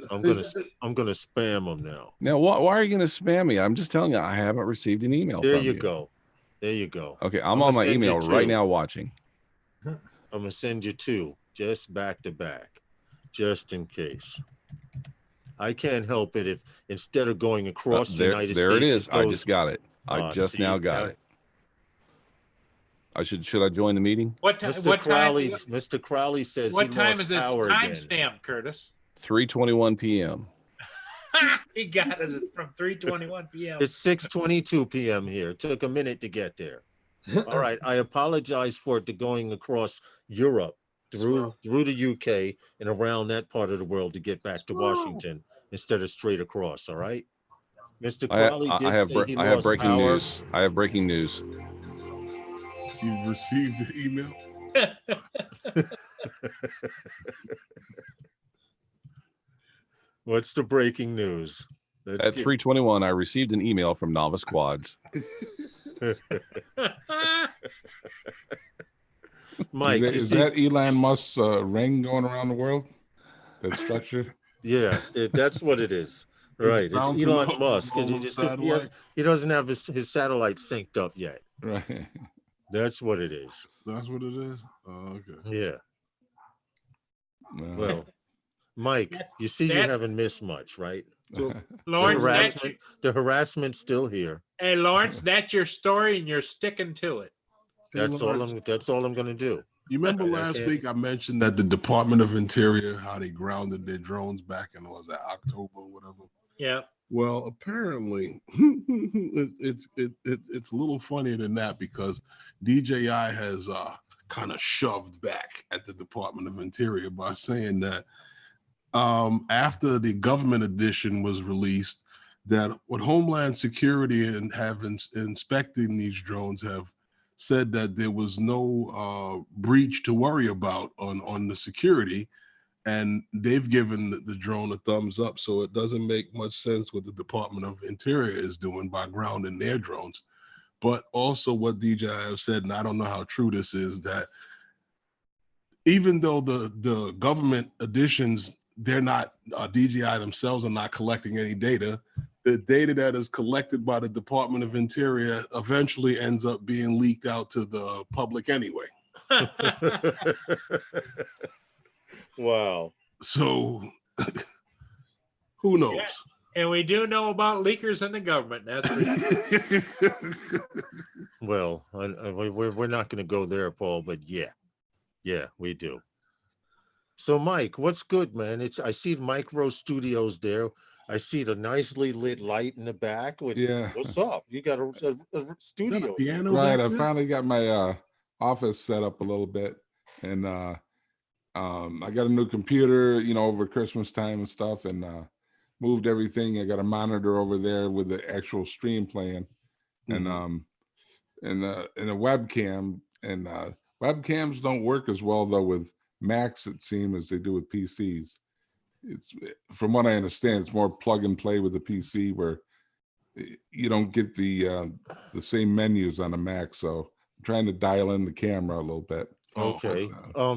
I'm gonna spam him now. Now, why are you gonna spam me? I'm just telling you, I haven't received an email. There from you go. There you go. Okay, I'm on my email right now watching. I'm gonna send you 2, just back to back, just in case. I can't help it if instead of going across the United States, there it is. it goes, I just got it. I just now got it. Should I join the meeting? What time? Mr. Crowley says what he time lost is it? power Time again. stamp, Curtis. 3:21 p.m. He got it from 3:21 p.m. It's 6:22 p.m. here. It took a minute to get there. All right. I apologize for it going across Europe through the UK and around that part of the world to get back to Washington instead of straight across. All right. Mr. Crowley I have breaking power. news. I have breaking news. You've received the email? What's the breaking news? At 3:21, I received an email from Novice Quads. Mike, is that Elon Musk's ring going around the world? That structure? Yeah, that's what it is. Right. It's Elon Musk. He doesn't have his satellite synced up yet. Right. That's what it is. That's what it is? Oh, okay. Yeah. Well, Mike, you see you haven't missed much, right? Lawrence, the harassment's still here. Hey, Lawrence, that's your story and you're sticking to it. That's all I'm gonna do. You remember last week I mentioned that the Department of Interior, how they grounded their drones back in, was that October or whatever? Yeah. Well, apparently it's a little funnier than that, because DJI has kind of shoved back at the Department of Interior by saying that after the government edition was released, that what Homeland Security and have inspecting these drones have said that there was no breach to worry about on the security, and they've given the drone a thumbs up. So it doesn't make much sense what the Department of Interior is doing by grounding their drones. But also what DJI have said, and I don't know how true this is, that even though the government editions, they're not, DJI themselves are not collecting any data, the data that is collected by the Department of Interior eventually ends up being leaked out to the public anyway. Wow. So who knows? Yeah. And we do know about leakers in the government. That's for sure. Well, we're not going to go there, Paul, but yeah, we do. So, Mike, what's good, man? I see Micro Studios there. I see the nicely lit light in the back. What's up? You got a studio? Piano, right? I finally got my office set up a little bit, and I got a new computer, over Christmas time and stuff, and moved everything. I got a monitor over there with the actual stream playing, and a webcam. And webcams don't work as well though with Macs, it seems, as they do with PCs. It's, from what I understand, it's more plug and play with the PC, where you don't get the same menus on a Mac. So I'm trying to dial in the camera a little bit. Okay.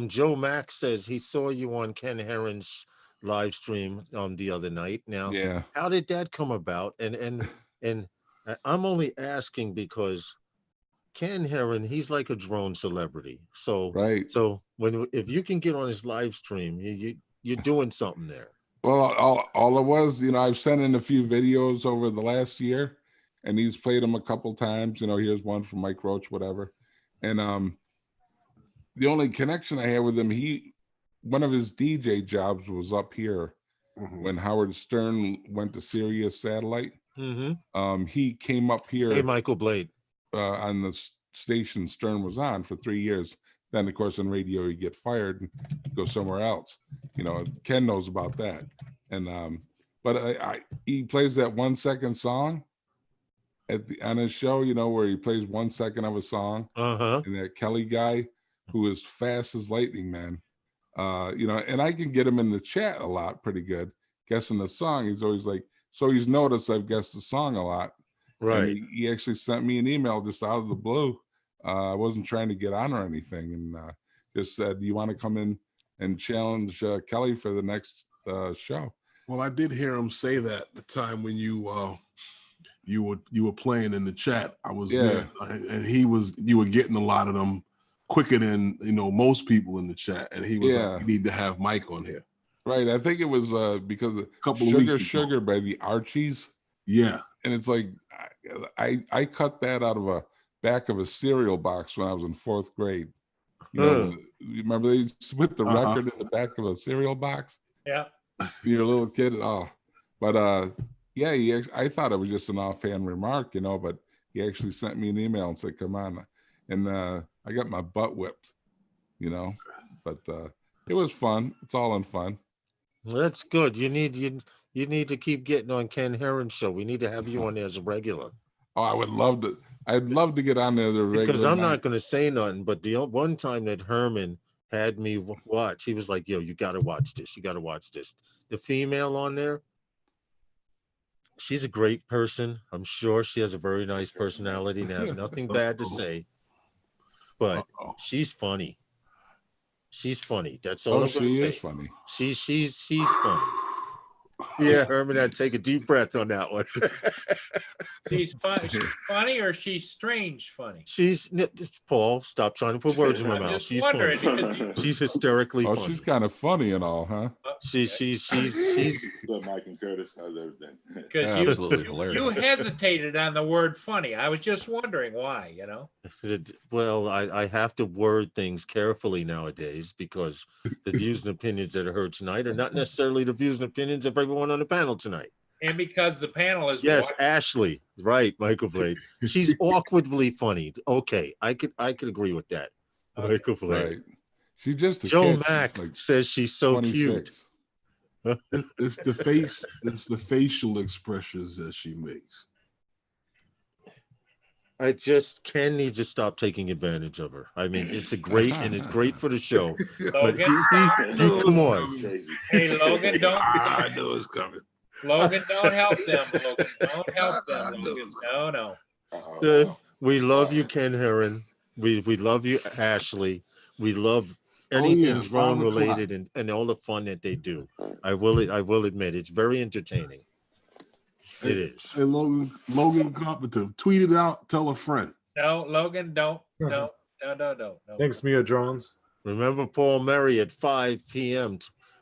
Joe Max says he saw you on Ken Heron's live stream the other night. Now, yeah, how did that come about? And I'm only asking because Ken Heron, he's like a drone celebrity. So right. So if you can get on his live stream, you're doing something there. Well, all it was, I've sent in a few videos over the last year, and he's played them a couple times. Here's one from Mike Roach, whatever. And the only connection I had with him, one of his DJ jobs was up here when Howard Stern went to Sirius Satellite. He came up here. Hey, Michael Blade. On the station Stern was on for 3 years. Then, of course, on radio, you get fired and go somewhere else. Ken knows about that. And but he plays that 1 second song on his show, where he plays 1 second of a song. And that Kelly guy, who is fast as lightning, man. And I can get him in the chat a lot, pretty good, guessing the song. He's always like, so he's noticed I've guessed the song a lot. Right. And he actually sent me an email just out of the blue. I wasn't trying to get on or anything, and just said, "Do you want to come in and challenge Kelly for the next show?" Well, I did hear him say that the time when you were playing in the chat. I was there, and you were getting a lot of them quicker than most people in the chat, and he was like, "You need to have Mike on here." Right. I think it was because of couple of Sugar by the Archies. Yeah. And it's like I cut that out of a back of a cereal box when I was in 4th grade. You remember they used to put the record in the back of a cereal box? Yeah. You're a little kid. But I thought it was just an offhand remark, but he actually sent me an email and said, "Come on." And I got my butt whipped, but it was fun. It's all in fun. Well, that's good. You need to keep getting on Ken Heron's show. We need to have you on there as a regular. Oh, I would love to. I'd love to get on there the regular. Because I'm not going to say nothing, but the one time that Herman had me watch, he was like, "Yo, you got to watch this. You got to watch this." The female on there, she's a great person. I'm sure she has a very nice personality. Now, nothing bad to say, but she's funny. She's funny. That's all I'm going to say. She is funny. She's funny. Yeah, Herman, I'd take a deep breath on that one. She's funny, or she's strange funny? She's Paul. Stop trying to put words in my mouth. She's funny. She's hysterically funny. She's kind of funny and all, huh? She's Mike and Curtis has everything. Because you hesitated on the word funny. I was just wondering why. Well, I have to word things carefully nowadays, because the views and opinions that are heard tonight are not necessarily the views and opinions of everyone on the panel tonight. And because the panel is Ashley, right, Michael Blade. She's awkwardly funny. Okay, I could agree with that. Okay. Michael Blade. Right. She just Joe Mack says she's so 26. Cute. It's the facial expressions that she makes. Ken needs to stop taking advantage of her. I mean, it's great for the show. But Logan, come on. Crazy. hey Logan, I know it's coming. Logan, don't help them. Logan, don't help them. Logan, no. We love you, Ken Herron. We love you, Ashley. We love anything drone related and all the fun that they do. I will admit it's very entertaining. It is. Hey, Logan Competent. Tweet it out. Tell a friend. No, Logan, don't. No. Thanks, Mia Drones. Remember Paul Murray at 5 p.m.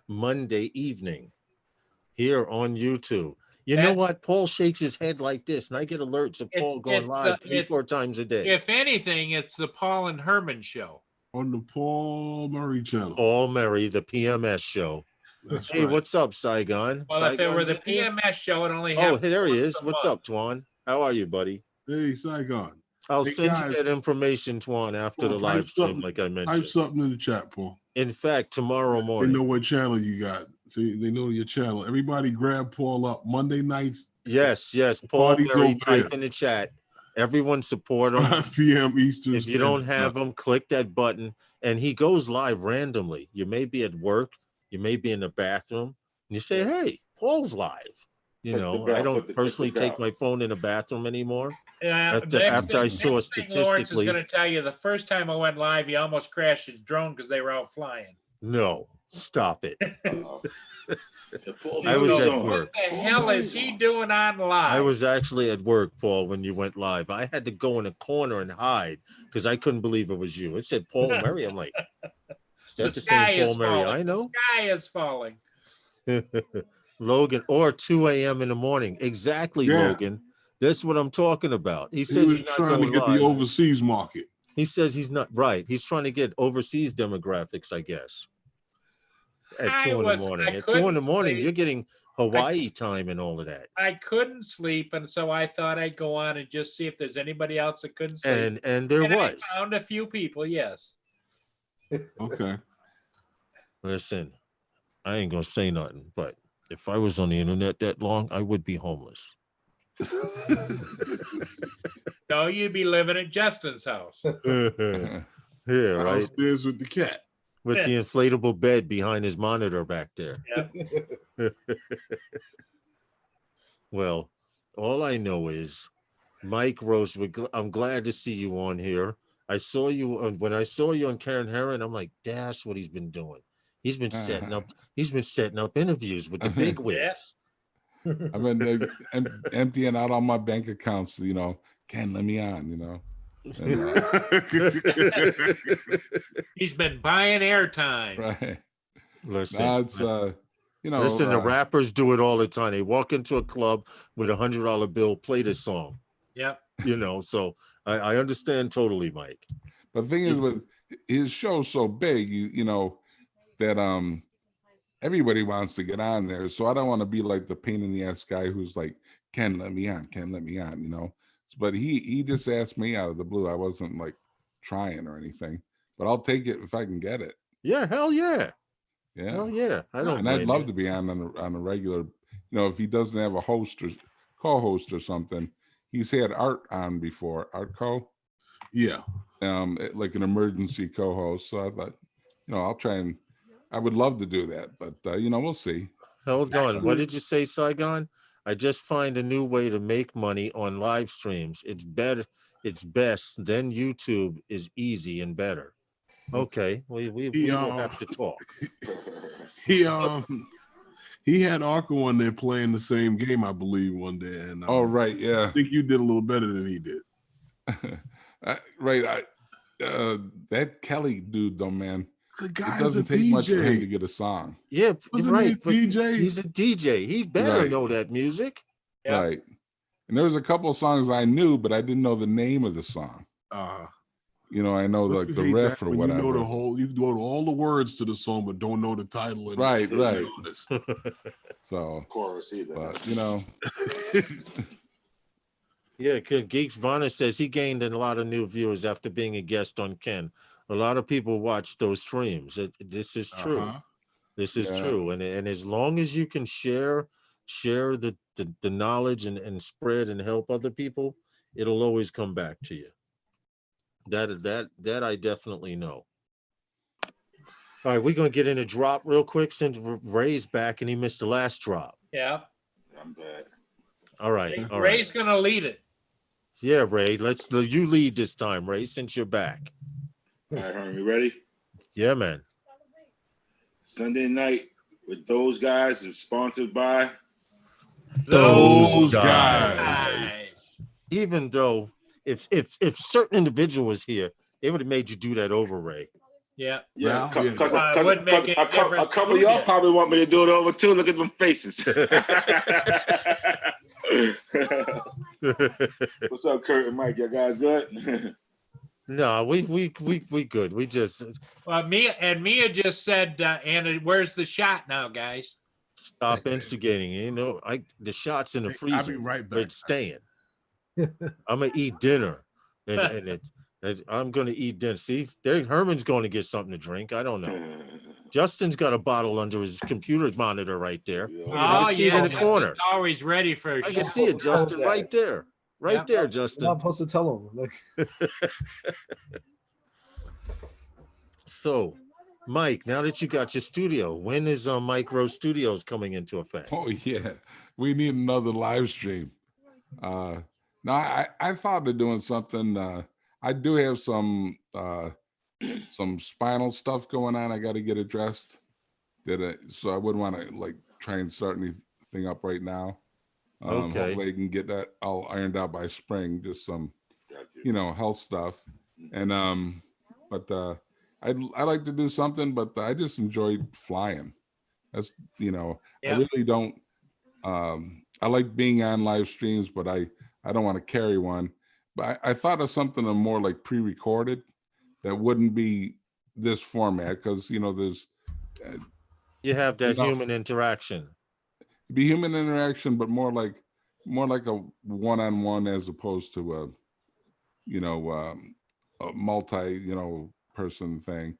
Monday evening here on YouTube. You know what? Paul shakes his head like this, and I get alerts of Paul going live 3-4 times a day. If anything, it's the Paul and Herman show. On the Paul Murray channel. Paul Murray, the PMS show. That's hey, right. What's up, Saigon? Well, if it were the PMS show, it only Oh, there he is. What's up, Twan? How are you, buddy? Hey, Saigon. I'll send you that information, Twan, after the live stream, like I mentioned. Type something in the chat, Paul. In fact, tomorrow morning. They know what channel you got. See, they know your channel. Everybody grab Paul up Monday nights. Yes. Paul Murray, type in the chat. Everyone support him. 5 p.m. Eastern. If you don't have him, click that button. And he goes live randomly. You may be at work. You may be in the bathroom. And you say, hey, Paul's live. You know, I don't personally take my phone in the bathroom anymore. After I saw statistically. Lawrence is going to tell you the first time I went live, he almost crashed his drone because they were out flying. No, stop it. I was at work. What the hell is he doing on live? I was actually at work, Paul, when you went live. I had to go in a corner and hide because I couldn't believe it was you. It said Paul Murray. I'm like, is that the same Paul Murray I know? The sky is falling. Logan, or 2 a.m. in the morning. Exactly, Logan. That's what I'm talking about. He says he's not trying to get the overseas market. He says he's not right. He's trying to get overseas demographics, I guess. At 2 in the morning. At 2 in the morning, you're getting Hawaii time and all of that. I couldn't sleep, and so I thought I'd go on and just see if there's anybody else that couldn't sleep. And there was. I found a few people, yes. Okay. Listen, I ain't gonna say nothing, but if I was on the internet that long, I would be homeless. No, you'd be living at Justin's house. Yeah, right. Downstairs with the cat. With the inflatable bed behind his monitor back there. Yep. Well, all I know is, Mike Rose, I'm glad to see you on here. I saw you when I saw you on Karen Herron. I'm like, that's what he's been doing. He's been setting up interviews with the big wigs. I've been emptying out all my bank accounts, you know. Ken, let me on, you know. And, he's been buying airtime. Right. Listen, no, it's you know. Listen, the rappers do it all the time. They walk into a club with $100 bill, play this song. Yep. You know, so I understand totally, Mike. But the thing is, with his show's so big, you know, that everybody wants to get on there. So I don't want to be like the pain in the ass guy who's like, Ken, let me on, you know. But he just asked me out of the blue. I wasn't like trying or anything, but I'll take it if I can get it. Yeah, hell yeah. Yeah. Hell yeah. And I'd love to be on a regular, you know, if he doesn't have a host or co-host or something. He's had Art on before, Art Co. Yeah. Like an emergency co-host. So I thought, you know, I'll try and I would love to do that, but you know, we'll see. Hold on. What did you say, Saigon? I just find a new way to make money on live streams. It's better. It's best. Then YouTube is easy and better. Okay, we will have to talk. He had Arco on there playing the same game, I believe, one day. And oh right, yeah. I think you did a little better than he did. Right. That Kelly dude, though, man. The guy's it doesn't take DJ. much for him to get a song. Yeah, Wasn't right. he a DJ? He's a DJ. He better know that music. Yep. Right. And there was a couple of songs I knew, but I didn't know the name of the song. You know, I know like the riff or whatever. You know you know all the words to the song, but don't know the title. And right. So chorus either. But you know. Yeah, Geeks Vonna says he gained a lot of new viewers after being a guest on Ken. A lot of people watch those streams. This is true. This is true. And as long as you can share the knowledge and spread and help other people, it'll always come back to you. That I definitely know. All right, we're gonna get in a drop real quick since Ray's back and he missed the last drop. Yeah. I'm bad. All right, all Ray's right. gonna lead it. Yeah, Ray. You lead this time, Ray, since you're back. All right, Herm, you ready? Yeah, man. Sunday night with those guys is sponsored by Those guys. Even though if certain individual was here, they would have made you do that over, Ray. Yeah. Yeah, Well, because it wouldn't make any a couple difference of who y'all did. probably want me to do it over too. Look at them faces. What's up, Kurt and Mike? Y'all guys good? No, we good. We just Well, Mia just said, Anna, where's the shot now, guys? stop instigating. You know, the shot's in the I'll freezer. be right But back. it's staying. I'm gonna eat dinner, and I'm gonna eat dinner. See, Herman's going to get something to drink. I don't know. Justin's got a bottle under his computer monitor right there. Oh, see it in the Justin's corner. always ready for a I can shot. see it, Justin, right there. Right Yep. there, You're Justin. not supposed to tell him. So, Mike, now that you got your studio, when is Micro Studios coming into effect? Oh yeah, we need another live stream. No, I thought of doing something. I do have some spinal stuff going on. I got to get addressed. So I wouldn't want to like try and start anything up right now. Okay. Hopefully I can get that all ironed out by spring. Just some, health stuff. And but I like to do something, but I just enjoyed flying. That's I really don't. I like being on live streams, but I don't want to carry one. But I thought of something more like pre-recorded that wouldn't be this format because there's You have that enough. human interaction. Be human interaction, but more like a one-on-one as opposed to a multi person thing.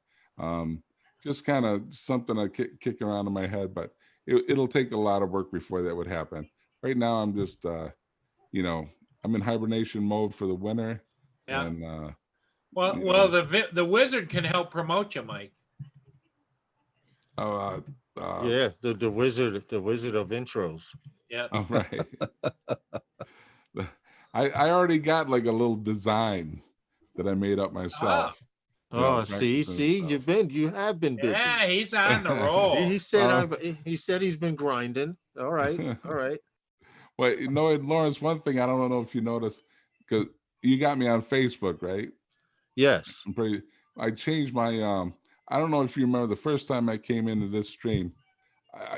Just kind of something I kick around in my head, but it'll take a lot of work before that would happen. Right now, I'm just I'm in hibernation mode for the winter. Yeah. And Well, the wizard can help promote you, Mike. Yeah, the wizard of intros. Yeah. All right. I already got like a little design that I made up myself. Oh, see, you have been busy. Yeah, he's on the roll. He said he said he's been grinding. All right, all right. Well, Lawrence, one thing I don't know if you noticed, because you got me on Facebook, right? Yes. I changed my I don't know if you remember the first time I came into this stream,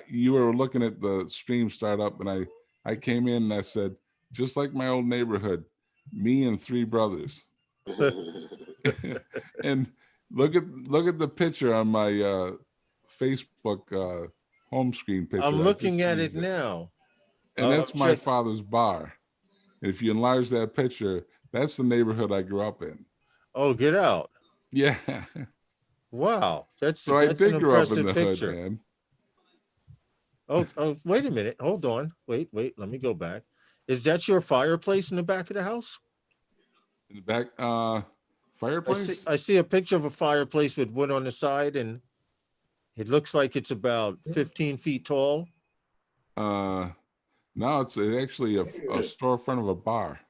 you were looking at the stream startup, and I came in and I said, just like my old neighborhood, me and three brothers. And look at the picture on my Facebook home screen picture. I'm looking at it now. And that's my father's bar. If you enlarge that picture, that's the neighborhood I grew up in. Oh, get out. Yeah. Wow. That's I did an grow up in impressive the picture. hood, man. Oh, wait a minute. Hold on. Wait. Let me go back. Is that your fireplace in the back of the house? In the back, fireplace? I see a picture of a fireplace with wood on the side, and it looks like it's about 15 feet tall. No, it's actually a storefront of a bar.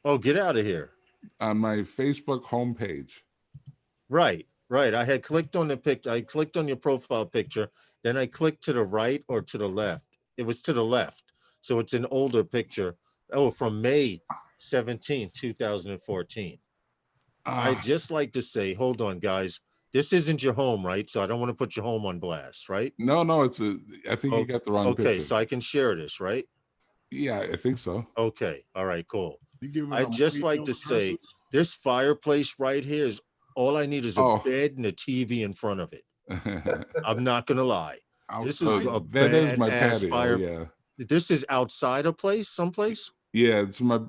Oh, get out of here. On my Facebook homepage. Right. I had clicked on the picture. I clicked on your profile picture. Then I clicked to the right or to the left. It was to the left. So it's an older picture. Oh, from May 17, 2014. I'd just like to say, hold on, guys. This isn't your home, right? So I don't want to put your home on blast, right? No, I think you got the wrong picture. Okay, so I can share this, right? Yeah, I think so. Okay, all right, cool. I'd just like to say, this fireplace right here is all I need is a bed and a TV in front of it. I'm not gonna lie. This is a badass fire. Yeah. This is outside a place, someplace? Yeah,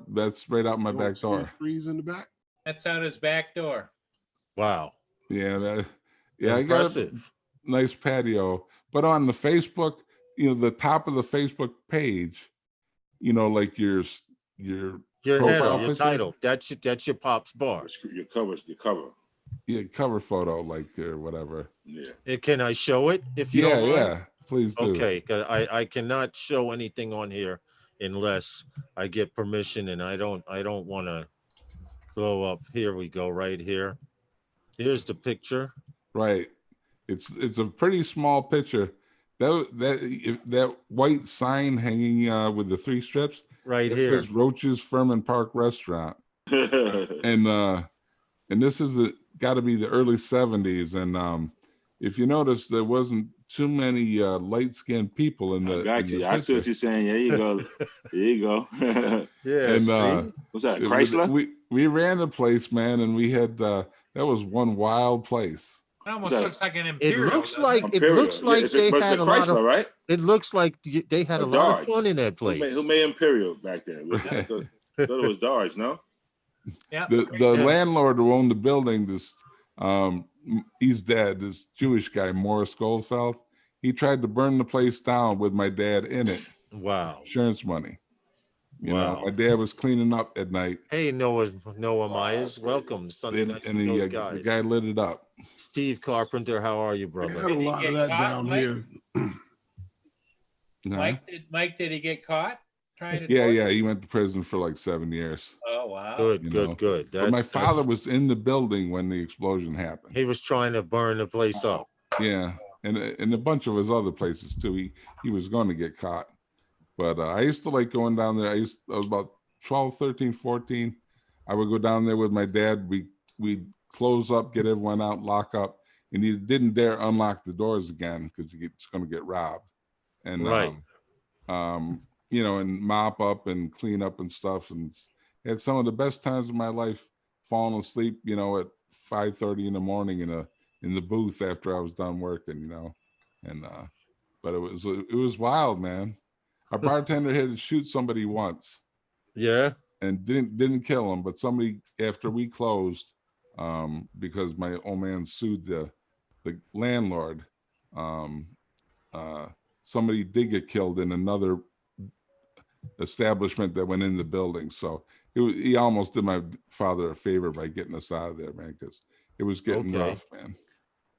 that's right out my back door. Trees in the back. That's out his back door. Wow. Yeah, impressive. I got a nice patio. But on the Facebook, the top of the Facebook page, like your Your Profile header, your picture? title. That's your pop's bar. Your cover. Yeah, cover photo, like or whatever. Yeah. Can I show it if you don't mind? Yeah, please do. Okay, 'cause I cannot show anything on here unless I get permission, and I don't want to blow up. Here we go, right here. Here's the picture. Right. It's a pretty small picture. That white sign hanging with the 3 strips Right it here. says Roach's Furman Park Restaurant. And this is got to be the early 70s. And if you notice, there wasn't too many light-skinned people in the. I got you. I see what you're saying. There you go. There you go. Yeah. And see? What's that? Chrysler? We ran the place, man, and we had that was one wild place. It almost looks like an It Imperial. looks like Imperial. they had a lot of. Right? It looks like they had a lot of fun in that place. Who made Imperial back then? I thought it was Dodge, no? Yeah. The landlord who owned the building, he's dead. This Jewish guy, Morris Goldfeld, he tried to burn the place down with my dad in it. Wow. Insurance money. You Wow. know, my dad was cleaning up at night. Hey, Noah Myers, welcome. Sunday nights with those guys. The guy lit it up. Steve Carpenter, how are you, I brother? got a lot of that down here. Mike, did he get caught trying to? Yeah. He went to prison for like 7 years. Oh wow. Good. But my father was in the building when the explosion happened. He was trying to burn the place up. Yeah, and a bunch of his other places too. He was going to get caught. But I used to like going down there. I was about 12, 13, 14. I would go down there with my dad. We'd close up, get everyone out, lock up. And he didn't dare unlock the doors again because it's going to get robbed. And, right. You know, and mop up and clean up and stuff. And had some of the best times of my life falling asleep, you know, at 5:30 in the morning in the booth after I was done working, you know. And, but it was wild, man. Our bartender had to shoot somebody once. Yeah. And didn't kill him, but somebody after we closed, because my old man sued the landlord. Somebody did get killed in another establishment that went in the building. So he almost did my father a favor by getting us out of there, man, because it was getting rough, man.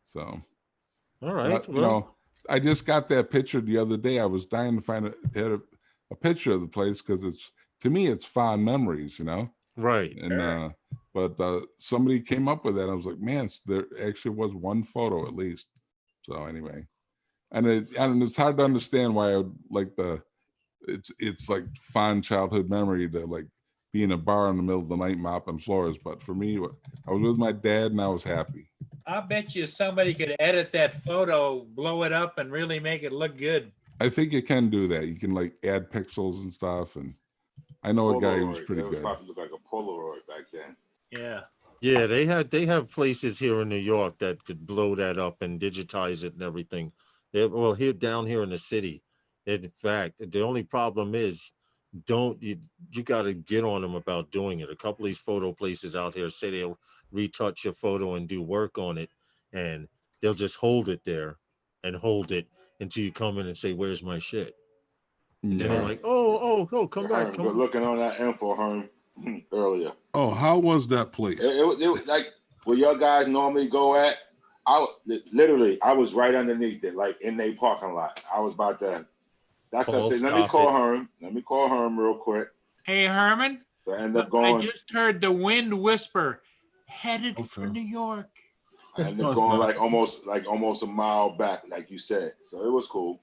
So, all right. You know, I just got that picture the other day. I was dying to find a picture of the place because to me it's fond memories, you know. Right. And but somebody came up with that. I was like, man, there actually was one photo at least. So anyway, and it's hard to understand why I would like it's like fond childhood memory to like be in a bar in the middle of the night mopping floors. But for me, I was with my dad and I was happy. I bet you somebody could edit that photo, blow it up, and really make it look good. I think you can do that. You can like add pixels and stuff. And I know a guy who was pretty good. Probably looked like a Polaroid back then. Yeah. Yeah, they have places here in New York that could blow that up and digitize it and everything. Well, down here in the city. In fact, the only problem is you got to get on them about doing it. A couple of these photo places out here say they'll retouch your photo and do work on it, and they'll just hold it there and hold it until you come in and say, "Where's my shit?" And then they're like, "Oh, come back." Herm, looking on that info, Herm, earlier. Oh, how was that place? It was like where your guys normally go at. I was right underneath it, like in their parking lot. I was about to. That's I said. Let me call Herm real quick. Hey, Herman. So I end up going. I just heard the wind whisper, headed for New York. I ended up going like almost a mile back, like you said. So it was cool.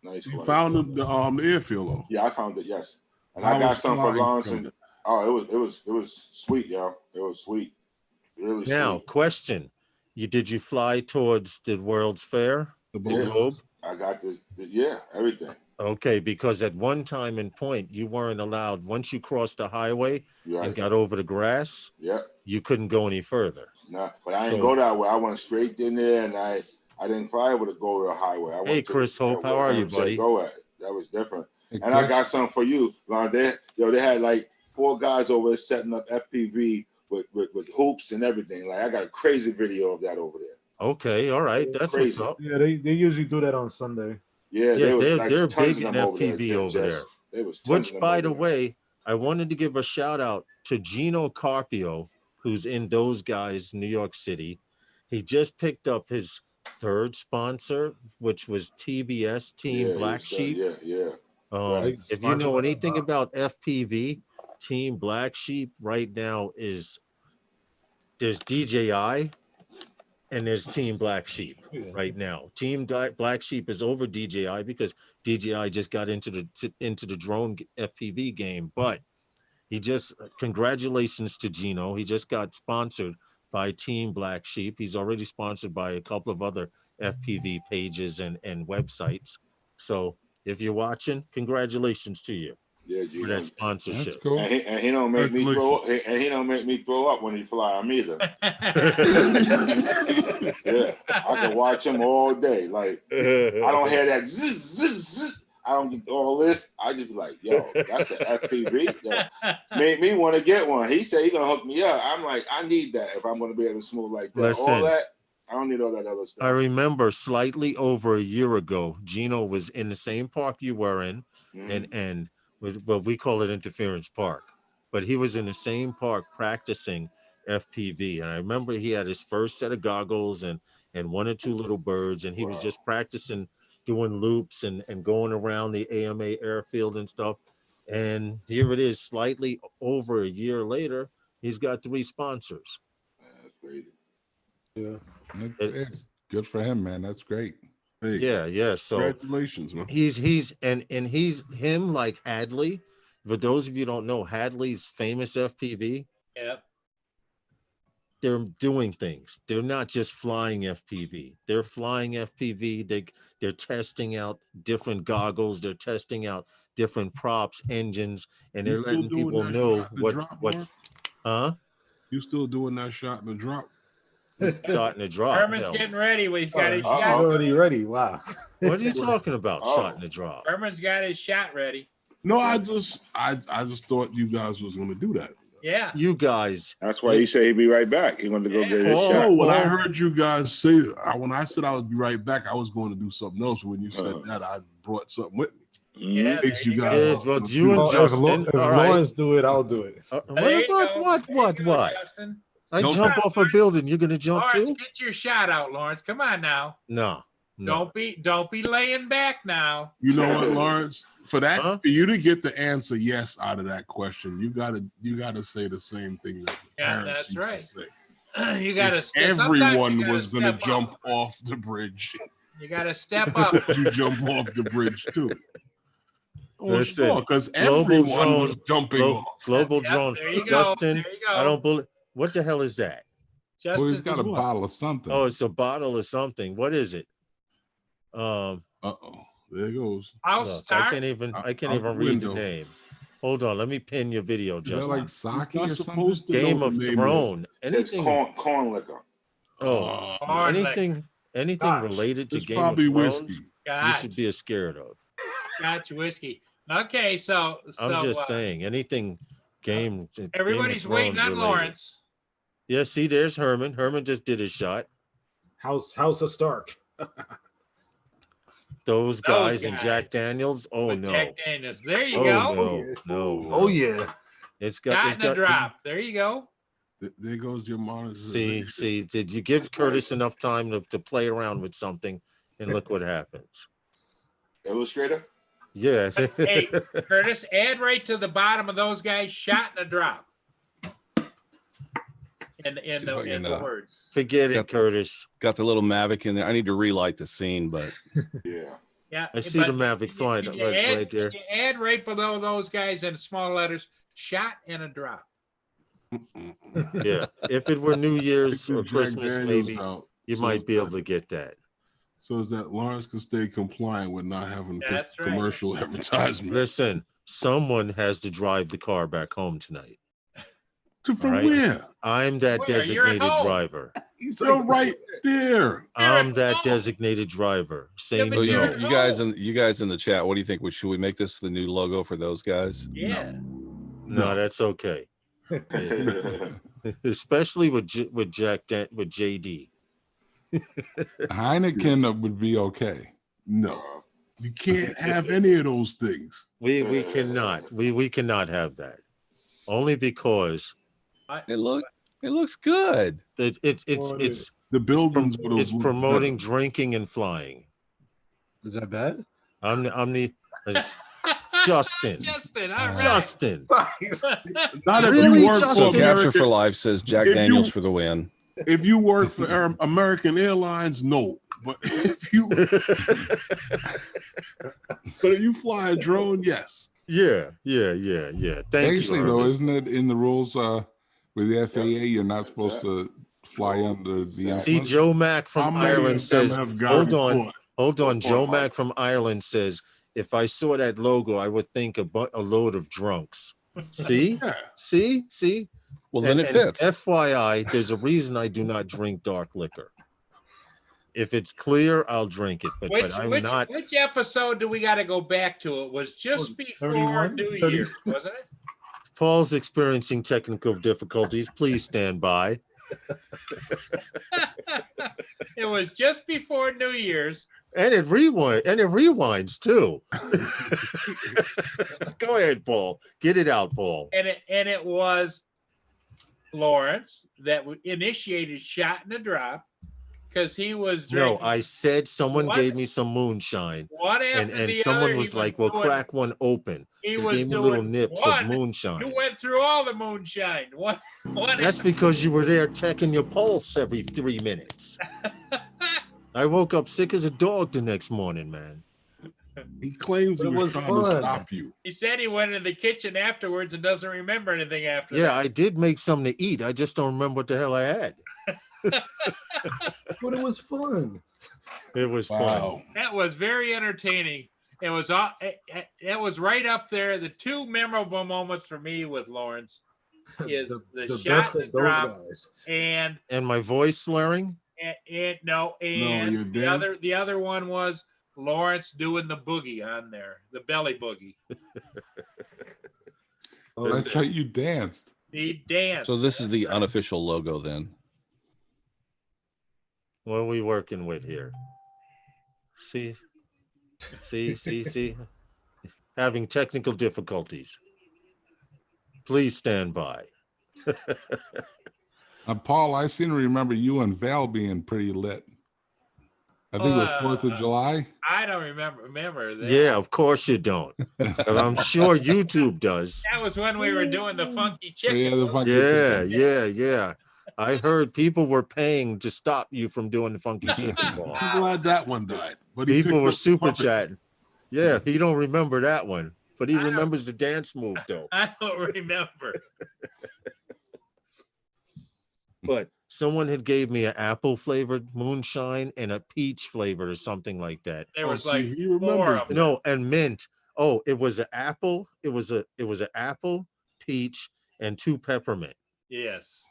Nice. You found the airfield though. Yeah, I found it. Yes, and I got some for Lawrence. And it was sweet, yo. It was sweet. Really now, sweet. question: did you fly towards the World's Fair, the Globe? I got this. Yeah, everything. Okay, because at one time and point, you weren't allowed. Once you crossed the highway and got over the grass, you couldn't go any further. No, but I didn't go that way. I went straight in there, and I didn't fly over the Go Rail Highway. Hey, Chris Hope, how are you, buddy? That was different. Hey, and I got something for you, Lon. They had like 4 guys over there setting up FPV with hoops and everything. Like I got a crazy video of that over there. Okay, all right, that's crazy. What's up. Yeah, they usually do that on Sunday. Yeah, they're big in FPV over there. There was tons Which, of them by over the there. way, I wanted to give a shout out to Gino Carpio, who's in Those Guys, New York City. He just picked up his third sponsor, which was TBS, Team Yeah, Black Sheep. yeah. If you Sponsored know by anything Bob. about FPV, Team Black Sheep right now there's DJI and there's Team Black Sheep right now. Team Black Sheep is over DJI because DJI just got into the drone FPV game. But congratulations to Gino. He just got sponsored by Team Black Sheep. He's already sponsored by a couple of other FPV pages and websites. So if you're watching, congratulations to you Yeah, for Gino. that That's sponsorship. cool. And he don't make me throw. And he don't make me throw up when he fly him either. Yeah, I can watch him all day. Like I don't hear that zzz, zzz, zzz. I don't get all this. I just be like, yo, that's an FPV that made me want to get one. He said he gonna hook me up. I'm like, I need that if I'm gonna be able to smooth like that. Listen, all that, I don't need all that other stuff. I remember slightly over a year ago, Gino was in the same park you were in, and well, we call it Interference Park, but he was in the same park practicing FPV. And I remember he had his first set of goggles and one or two little birds, and he was just practicing doing loops and going around the AMA airfield and stuff. And here it is, slightly over a year later, he's got 3 sponsors. That's crazy. Yeah. It's good for him, man. That's great. Hey, Yeah. So congratulations, man. he's him like Hadley. For those of you who don't know, Hadley's famous FPV. Yep. They're doing things. They're not just flying FPV. They're flying FPV. They're testing out different goggles. They're testing out different props, engines, and they're You still letting doing people that know shot in the what drop, what. Mark? Huh? You still doing that shot in the drop? Starting to drop. Herman's Hell. getting ready. He's got his He's shot. already ready. Wow. What are you talking about? Shot in the drop. Herman's got his shot ready. No, I just thought you guys was gonna do that. Yeah. You guys. That's why he said he'd be right back. He wanted to go get his Oh, shot. Oh, when I heard you guys say, when I said I would be right back, I was going to do something else. When you said that, I brought something with me. Yeah. Makes you there guys. Yeah, well, you and Well, Justin. if All right. Lawrence do it, I'll do it. There you go. What? There you go, Justin. I Don't- jump off a building. You're gonna jump Lawrence, too? get your shot out, Lawrence. Come on now. No. Don't be laying back now. You know what, Lawrence? For that, Huh? for you to get the answer yes out of that question, you gotta say the same thing that the Yeah, parents that's used right. to say. You got to. Everyone was gonna jump off the bridge. You got to step up. You jump off the bridge too. Oh, Listen, sure, because global everyone was drone- jumping off. Global Yep, drone. there you go. Justin, There you go. I don't believe. What the hell is that? Well, he's Justin, got a what? bottle of something. Oh, it's a bottle or something. What is it? There it goes. I'll Look, start. I can't even Out read the the window. name. Hold on, let me pin your video, Is that Justin. like sake Not or supposed something? to Game know of the name Thrones. It's Anything? corn liquor. Oh, Corn liquor. anything Gosh, related to It's Game of probably Thrones, whiskey. you Gosh, should be scared of. Scotch whiskey. Okay, so I'm just saying, anything Game of everybody's waiting Thrones on related. Lawrence. Yeah, see, there's Herman. Herman just did his shot. House of Stark. Those guys and guys. Jack Daniels. Oh With no. Jack Daniels. There you Oh go. no. Oh yeah. It's Got got. in the drop. There you go. There goes your monitor. See. Did you give Curtis enough time to play around with something? And look what happens. Illustrator? Yeah. Hey, Curtis, add right to the bottom of those guys. Shot in the drop. In the words. Forget it, Curtis. Got the little Mavic in there. I need to relight the scene, but Yeah. Yeah. I see but the Mavic flying can you right there. can you add right below those guys in small letters. Shot in a drop. Yeah. If it were New Year's or Jack Christmas, Daniels maybe out. you So might be that- able to get that. So is that Lawrence can stay compliant with not having That's right. commercial advertisement. Listen, someone has to drive the car back home tonight. From Right. where? I'm that Where? You're at designated home. driver. He's right there. I'm at that home. designated driver. Say but so you're no. at you guys in the chat, what do you think? Should we make this the new logo for those guys? Yeah. No, that's okay. Especially with JD. Heineken would be okay. No. You can't have any of those things. We cannot. We cannot have that. Only because It looks good. it's The buildings with those it's promoting drinking and flying. Is that bad? I'm the Justin. Justin, all right. Justin. Not if Really, you work Justin? for Capture American, for Life says Jack If Daniels you- for the win. if you work for American Airlines, no. But if you fly a drone, yes. Yeah. Thank Basically, you. though, Herbert. isn't it in the rules with the FAA? You're not supposed to fly under the. See, influence? Joe Mack How from many Ireland of them says, have gotten hold on. caught? Joe Mack from Ireland says, if I saw that logo, I would think a load of drunks. See? Yeah. See? Well, then it And fits. FYI, there's a reason I do not drink dark liquor. If it's clear, I'll drink it, but I'm not. Which episode do we got to go back to? It was just before 31? New 30? Year's, wasn't it? Paul's experiencing technical difficulties. Please stand by. It was just before New Year's. And it rewinds too. Go ahead, Paul. Get it out, Paul. And it was Lawrence that initiated shot in the drop because he was drinking. No, I said someone What? gave me some moonshine, one after and the someone other, was he like, "Well, doing- crack one open." He He was gave me doing little nips of one. moonshine. You went through all the moonshine. One That's because you were there checking your pulse every 3 minutes. I woke up sick as a dog the next morning, man. He claims he But it was was trying to fun. stop you. He said he went in the kitchen afterwards and doesn't remember anything after Yeah, that. I did make something to eat. I just don't remember what the hell I had. But it was fun. It was fun. Wow. That was very entertaining. It was right up there. The two memorable moments for me with Lawrence is the shot best in of the those drop guys. and And my voice slurring? the you're other one was Lawrence doing the boogie on there, the belly boogie. Oh, that's right. You danced. He danced. So this is the unofficial logo then. What are we working with here? See? Having technical difficulties. Please stand by. Paul, I seem to remember you and Val being pretty lit. I think it was 4th of July. I don't remember that. Yeah, of course you don't. But I'm sure YouTube does. That was when we were doing the funky chicken. Yeah, the funky Yeah. I heard people were paying to stop you from doing the funky chicken ball. I'm glad that one died. But he People picked were up super puppet. chatting. Yeah, he don't remember that one, but he I don't- remembers the dance move though. I don't remember. But someone had gave me an apple flavored moonshine and a peach flavored or something like that. There Oh, was see, like he 4 remembered. of them. No, and mint. Oh, it was an apple. It was an apple, peach, and 2 peppermint. Yes.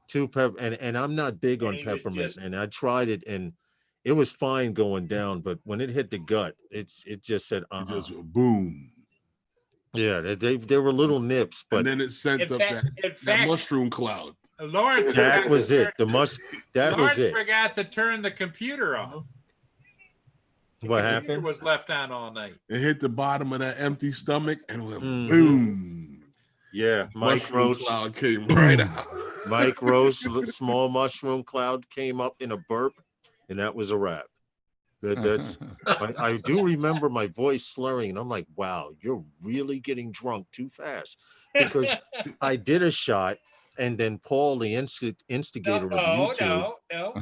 2 pepper, and I'm not big And on he was peppermint, just- and I tried it, and it was fine going down, but when it hit the gut, it just said, He just boom. yeah, they were little nips, but And then it sent In up fact- in that fact- mushroom cloud. Lawrence that forgot was to it. That Lawrence was it. forgot to turn the computer off. The What computer happened? was left on all night. It hit the bottom of that empty stomach and went Mhm. boom. Yeah, Mike Mushroom Roach. cloud came right out. Mike Roach, small mushroom cloud came up in a burp, and that was a wrap. That's I do remember my voice slurring, and I'm like, wow, you're really getting drunk too fast. Because I did a shot, and then Paul, the instigator of YouTube, no.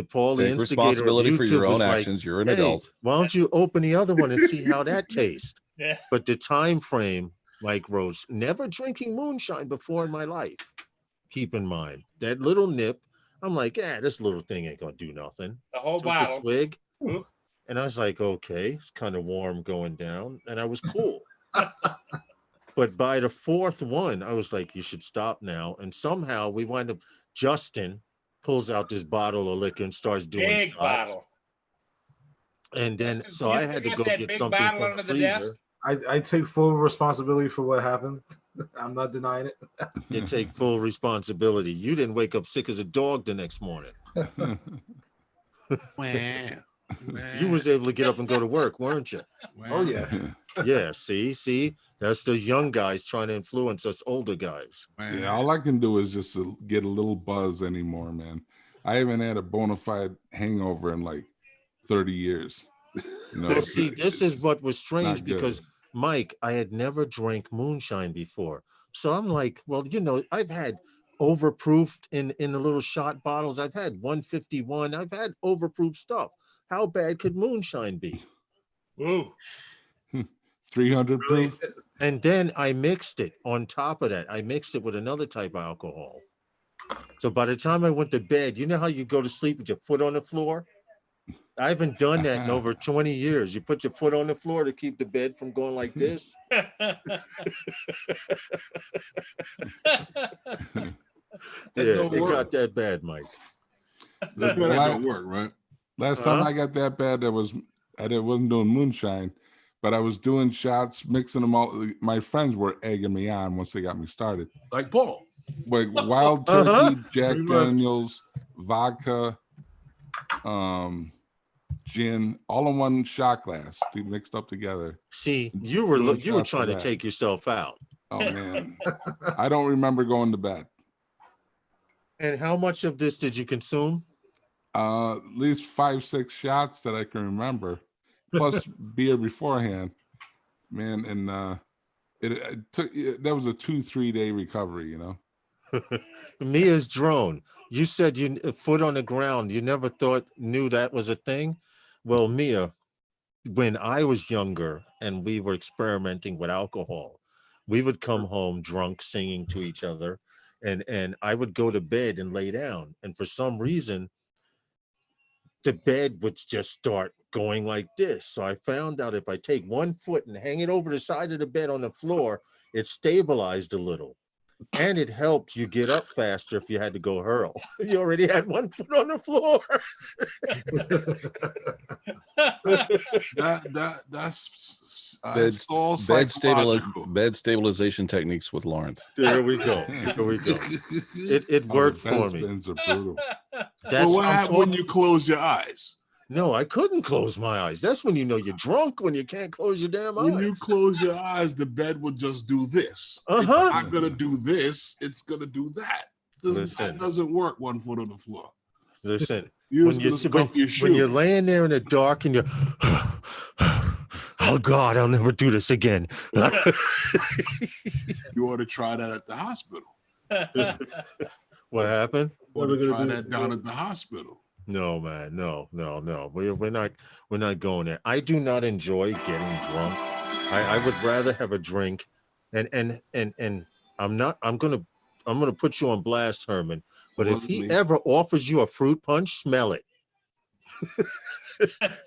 Paul, the Take instigator of responsibility for your YouTube, was own like, actions. You're an hey, adult. why don't you open the other one and see how that tastes? Yeah. But the time frame, Mike Roach, never drinking moonshine before in my life. Keep in mind that little nip. I'm like, this little thing ain't gonna do nothing. The whole Took a bottle. swig, Oop. and I was like, okay, it's kind of warm going down, and I was cool. But by the 4th one, I was like, you should stop now. And somehow we wind up. Justin pulls out this bottle of liquor and starts doing Big shots. bottle. And then, Justin, so you I had to forgot go that get big something bottle from under the the desk? freezer. I take full responsibility for what happened. I'm not denying it. You take full responsibility. You didn't wake up sick as a dog the next morning. Man. You was able to get up and go to work, weren't you? Oh yeah. Yeah, see, that's the young guys trying to influence us older guys. Yeah, all I can do is just get a little buzz anymore, man. I haven't had a bona fide hangover in like 30 years. Well, see, this is what was strange Not good. because Mike, I had never drank moonshine before. So I'm like, well, I've had overproofed in the little shot bottles. I've had 151. I've had overproof stuff. How bad could moonshine be? Ooh. 300 proof. And then I mixed it on top of that. I mixed it with another type of alcohol. So by the time I went to bed, you know how you go to sleep with your foot on the floor? I haven't done that in over 20 years. You put your foot on the floor to keep the bed from going like this. Yeah, it got that bad, Mike. That don't work, right? Last time I got that bad, I wasn't doing moonshine, but I was doing shots, mixing them all. My friends were egging me on once they got me started. Like Paul. Like Wild Turkey, Jack Daniels, vodka, gin, all in one shot glass, mixed up together. See, you were trying to take yourself out. Oh man, I don't remember going to bed. And how much of this did you consume? At least 5-6 shots that I can remember, plus beer beforehand, man. And it took, that was a 2-3 day recovery, Mia's drone. You said you foot on the ground. You never knew that was a thing. Well, Mia, when I was younger and we were experimenting with alcohol, we would come home drunk, singing to each other, and I would go to bed and lay down. And for some reason, the bed would just start going like this. So I found out if I take one foot and hang it over the side of the bed on the floor, it stabilized a little. And it helped you get up faster if you had to go hurl. You already had one foot on the floor. That's bed stabilization techniques with Lawrence. There we go. There we go. It worked for me. Beds are brutal. Well, what happened when you close your eyes? No, I couldn't close my eyes. That's when you know you're drunk, when you can't close your damn eyes. When you close your eyes, the bed will just do this. It's not gonna do this. It's gonna do that. That doesn't work. One foot on the floor. Listen, when you're laying there in the dark and you're, oh God, I'll never do this again. You ought to try that at the hospital. What happened? You ought to try that down at the hospital. No, man, no. We're not going there. I do not enjoy getting drunk. I would rather have a drink, and I'm gonna put you on blast, Herman. But if he ever offers you a fruit punch, smell it.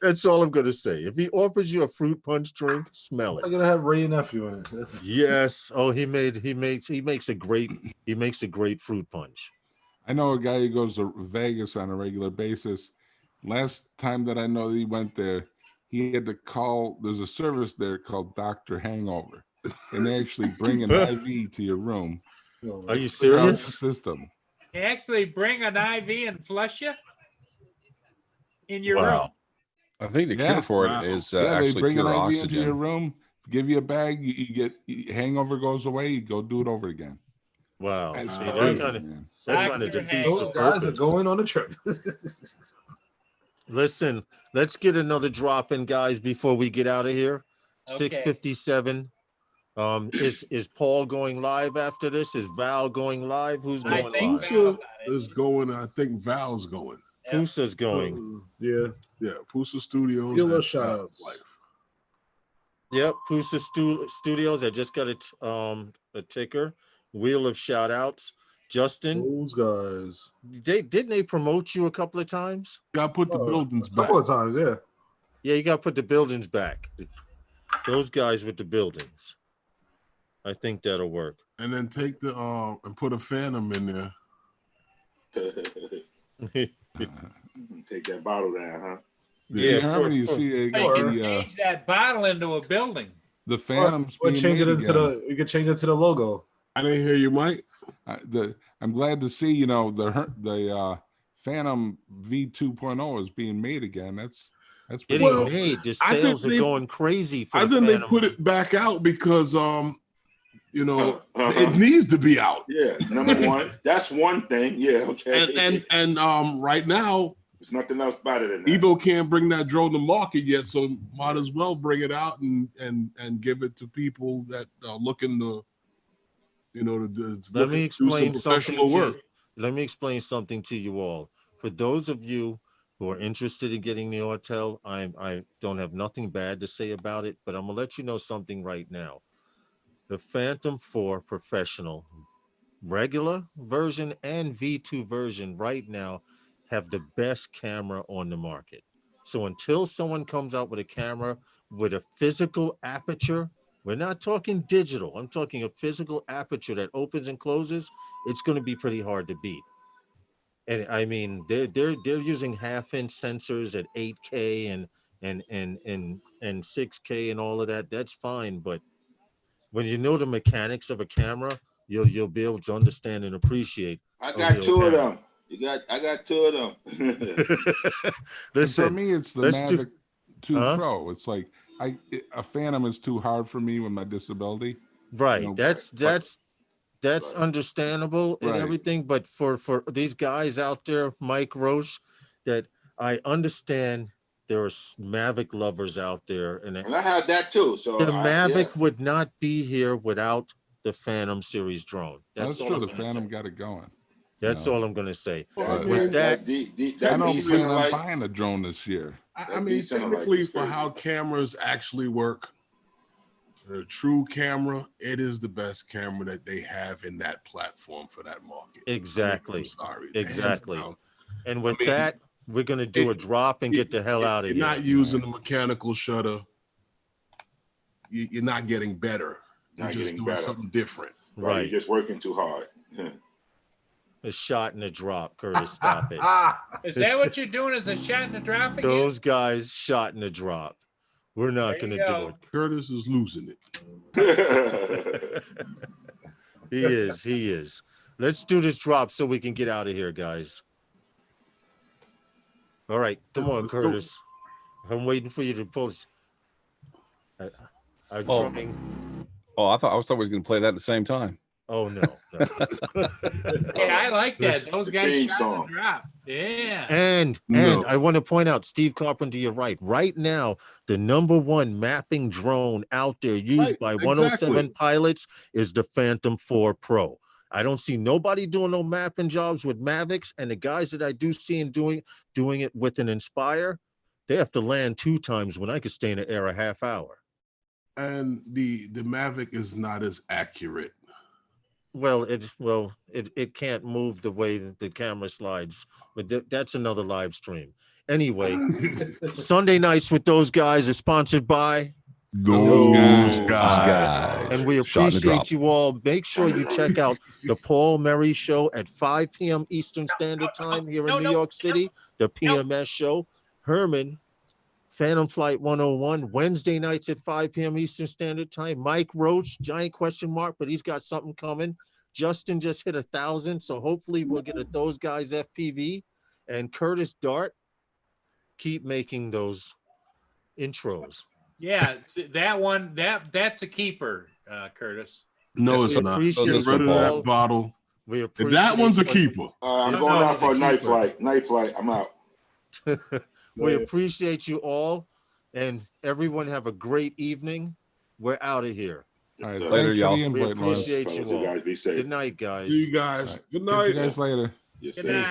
That's all I'm gonna say. If he offers you a fruit punch drink, smell it. I'm gonna have Ray and nephew in it. Yes. Oh, he makes a great fruit punch. I know a guy who goes to Vegas on a regular basis. Last time that I know that he went there, he had to call. There's a service there called Dr. Hangover, and they actually bring an IV to your room. Are you serious? System. They actually bring an IV and flush you in your room. I think the cure for it is actually they bring pure an IV oxygen. into your room, give you a bag, you get hangover goes away, you go do it over again. Wow. That kind of defeats those the guys purpose. are going on a trip. Listen, let's get another drop in, guys, before we get out of here. Okay. 6:57. Is Paul going live after this? Is Val going live? Who's going live? Pusa is going. I think Val's going. Pusa's going. Yeah. Pusa Studios. Give us shout outs. Yep, Pusa Studios. I just got a ticker. Wheel of shout outs. Justin, those guys. Didn't they promote you a couple of times? Got to put the buildings back. A couple of times, yeah. Yeah, you got to put the buildings back. Those guys with the buildings. I think that'll work. And then take the and put a Phantom in there. Take that bottle down, huh? Yeah, you see You can change that bottle into a building. The Phantom's or change it into you can change it to the logo. I didn't hear you, Mike. I'm glad to see the Phantom V 2.0 is being made again. That's That's getting Well, made. The I think sales are they- going crazy for I the think they Phantom. put it back out because you know, Uh-huh. it needs to be out. Yeah, number one. That's one thing. Yeah, okay. And right now, there's nothing else better than that. Evo can't bring that drone to market yet, so might as well bring it out and give it to people that are looking to, you know, to Let me explain something to work. Let me explain something to you all. For those of you who are interested in getting the Autel, I don't have nothing bad to say about it, but I'm gonna let you know something right now. The Phantom 4 Professional, regular version and V2 version right now have the best camera on the market. So until someone comes out with a camera with a physical aperture, we're not talking digital, I'm talking a physical aperture that opens and closes, it's going to be pretty hard to beat. And I mean, they're using half-inch sensors at 8K and 6K and all of that. That's fine, but when you know the mechanics of a camera, you'll be able to understand and appreciate. I got two of them. I got two of them. Listen, for me, it's the Mavic 2 Pro. It's like a Phantom is too hard for me with my disability. Right. You know, that's understandable and everything. But for these guys out there, Mike Roche, that I understand there are Mavic lovers out there, and I had that too. So the Mavic would not be here without the Phantom series drone. That's true. The Phantom got it going. That's all I'm going to say. With that, I don't plan on buying a drone this year. I mean, technically, for how cameras actually work, a true camera, it is the best camera that they have in that platform for that market. Exactly. I'm sorry. Exactly. And with that, we're going to do a drop and get the hell out of here. You're not using a mechanical shutter. You're not getting better. You're just doing something different. Right. You're just working too hard. A shot and a drop, Curtis. Stop it. Is that what you're doing? Is a shot and a drop again? Those guys shot and a drop. We're not going to do it. Curtis is losing it. He is. Let's do this drop so we can get out of here, guys. All right, come on, Curtis. I'm waiting for you to post. I'm drumming. Oh, I thought we was going to play that at the same time. Oh no. Yeah, I like that. Those guys shot and drop. Yeah. And I want to point out, Steve Carpenter, you're right. Right now, the #1 mapping drone out there used by 107 pilots is the Phantom 4 Pro. I don't see nobody doing no mapping jobs with Mavics, and the guys that I do see doing it with an Inspire, they have to land 2 times when I could stay in the air a half hour. And the Mavic is not as accurate. Well, it can't move the way that the camera slides, but that's another live stream. Anyway, Sunday nights with those guys are sponsored by those guys. And we appreciate you all. Make sure you check out the Paul Murray Show at 5 p.m. Eastern Standard Time here in New York City, the PMS show. Herman, Phantom Flight 101, Wednesday nights at 5 p.m. Eastern Standard Time. Mike Roach, giant question mark, but he's got something coming. Justin just hit 1,000, so hopefully we'll get a Those Guys FPV. And Curtis Dart, keep making those intros. Yeah, that one, that's a keeper, Curtis. No, it's not. Get rid of that bottle. That one's a keeper. I'm going out for a night flight. Night flight. I'm out. We appreciate you all, and everyone have a great evening. We're out of here. All right, later, y'all. We appreciate you all. Guys, be safe. Good night, guys. See you guys. Good night. See you guys later. Good night.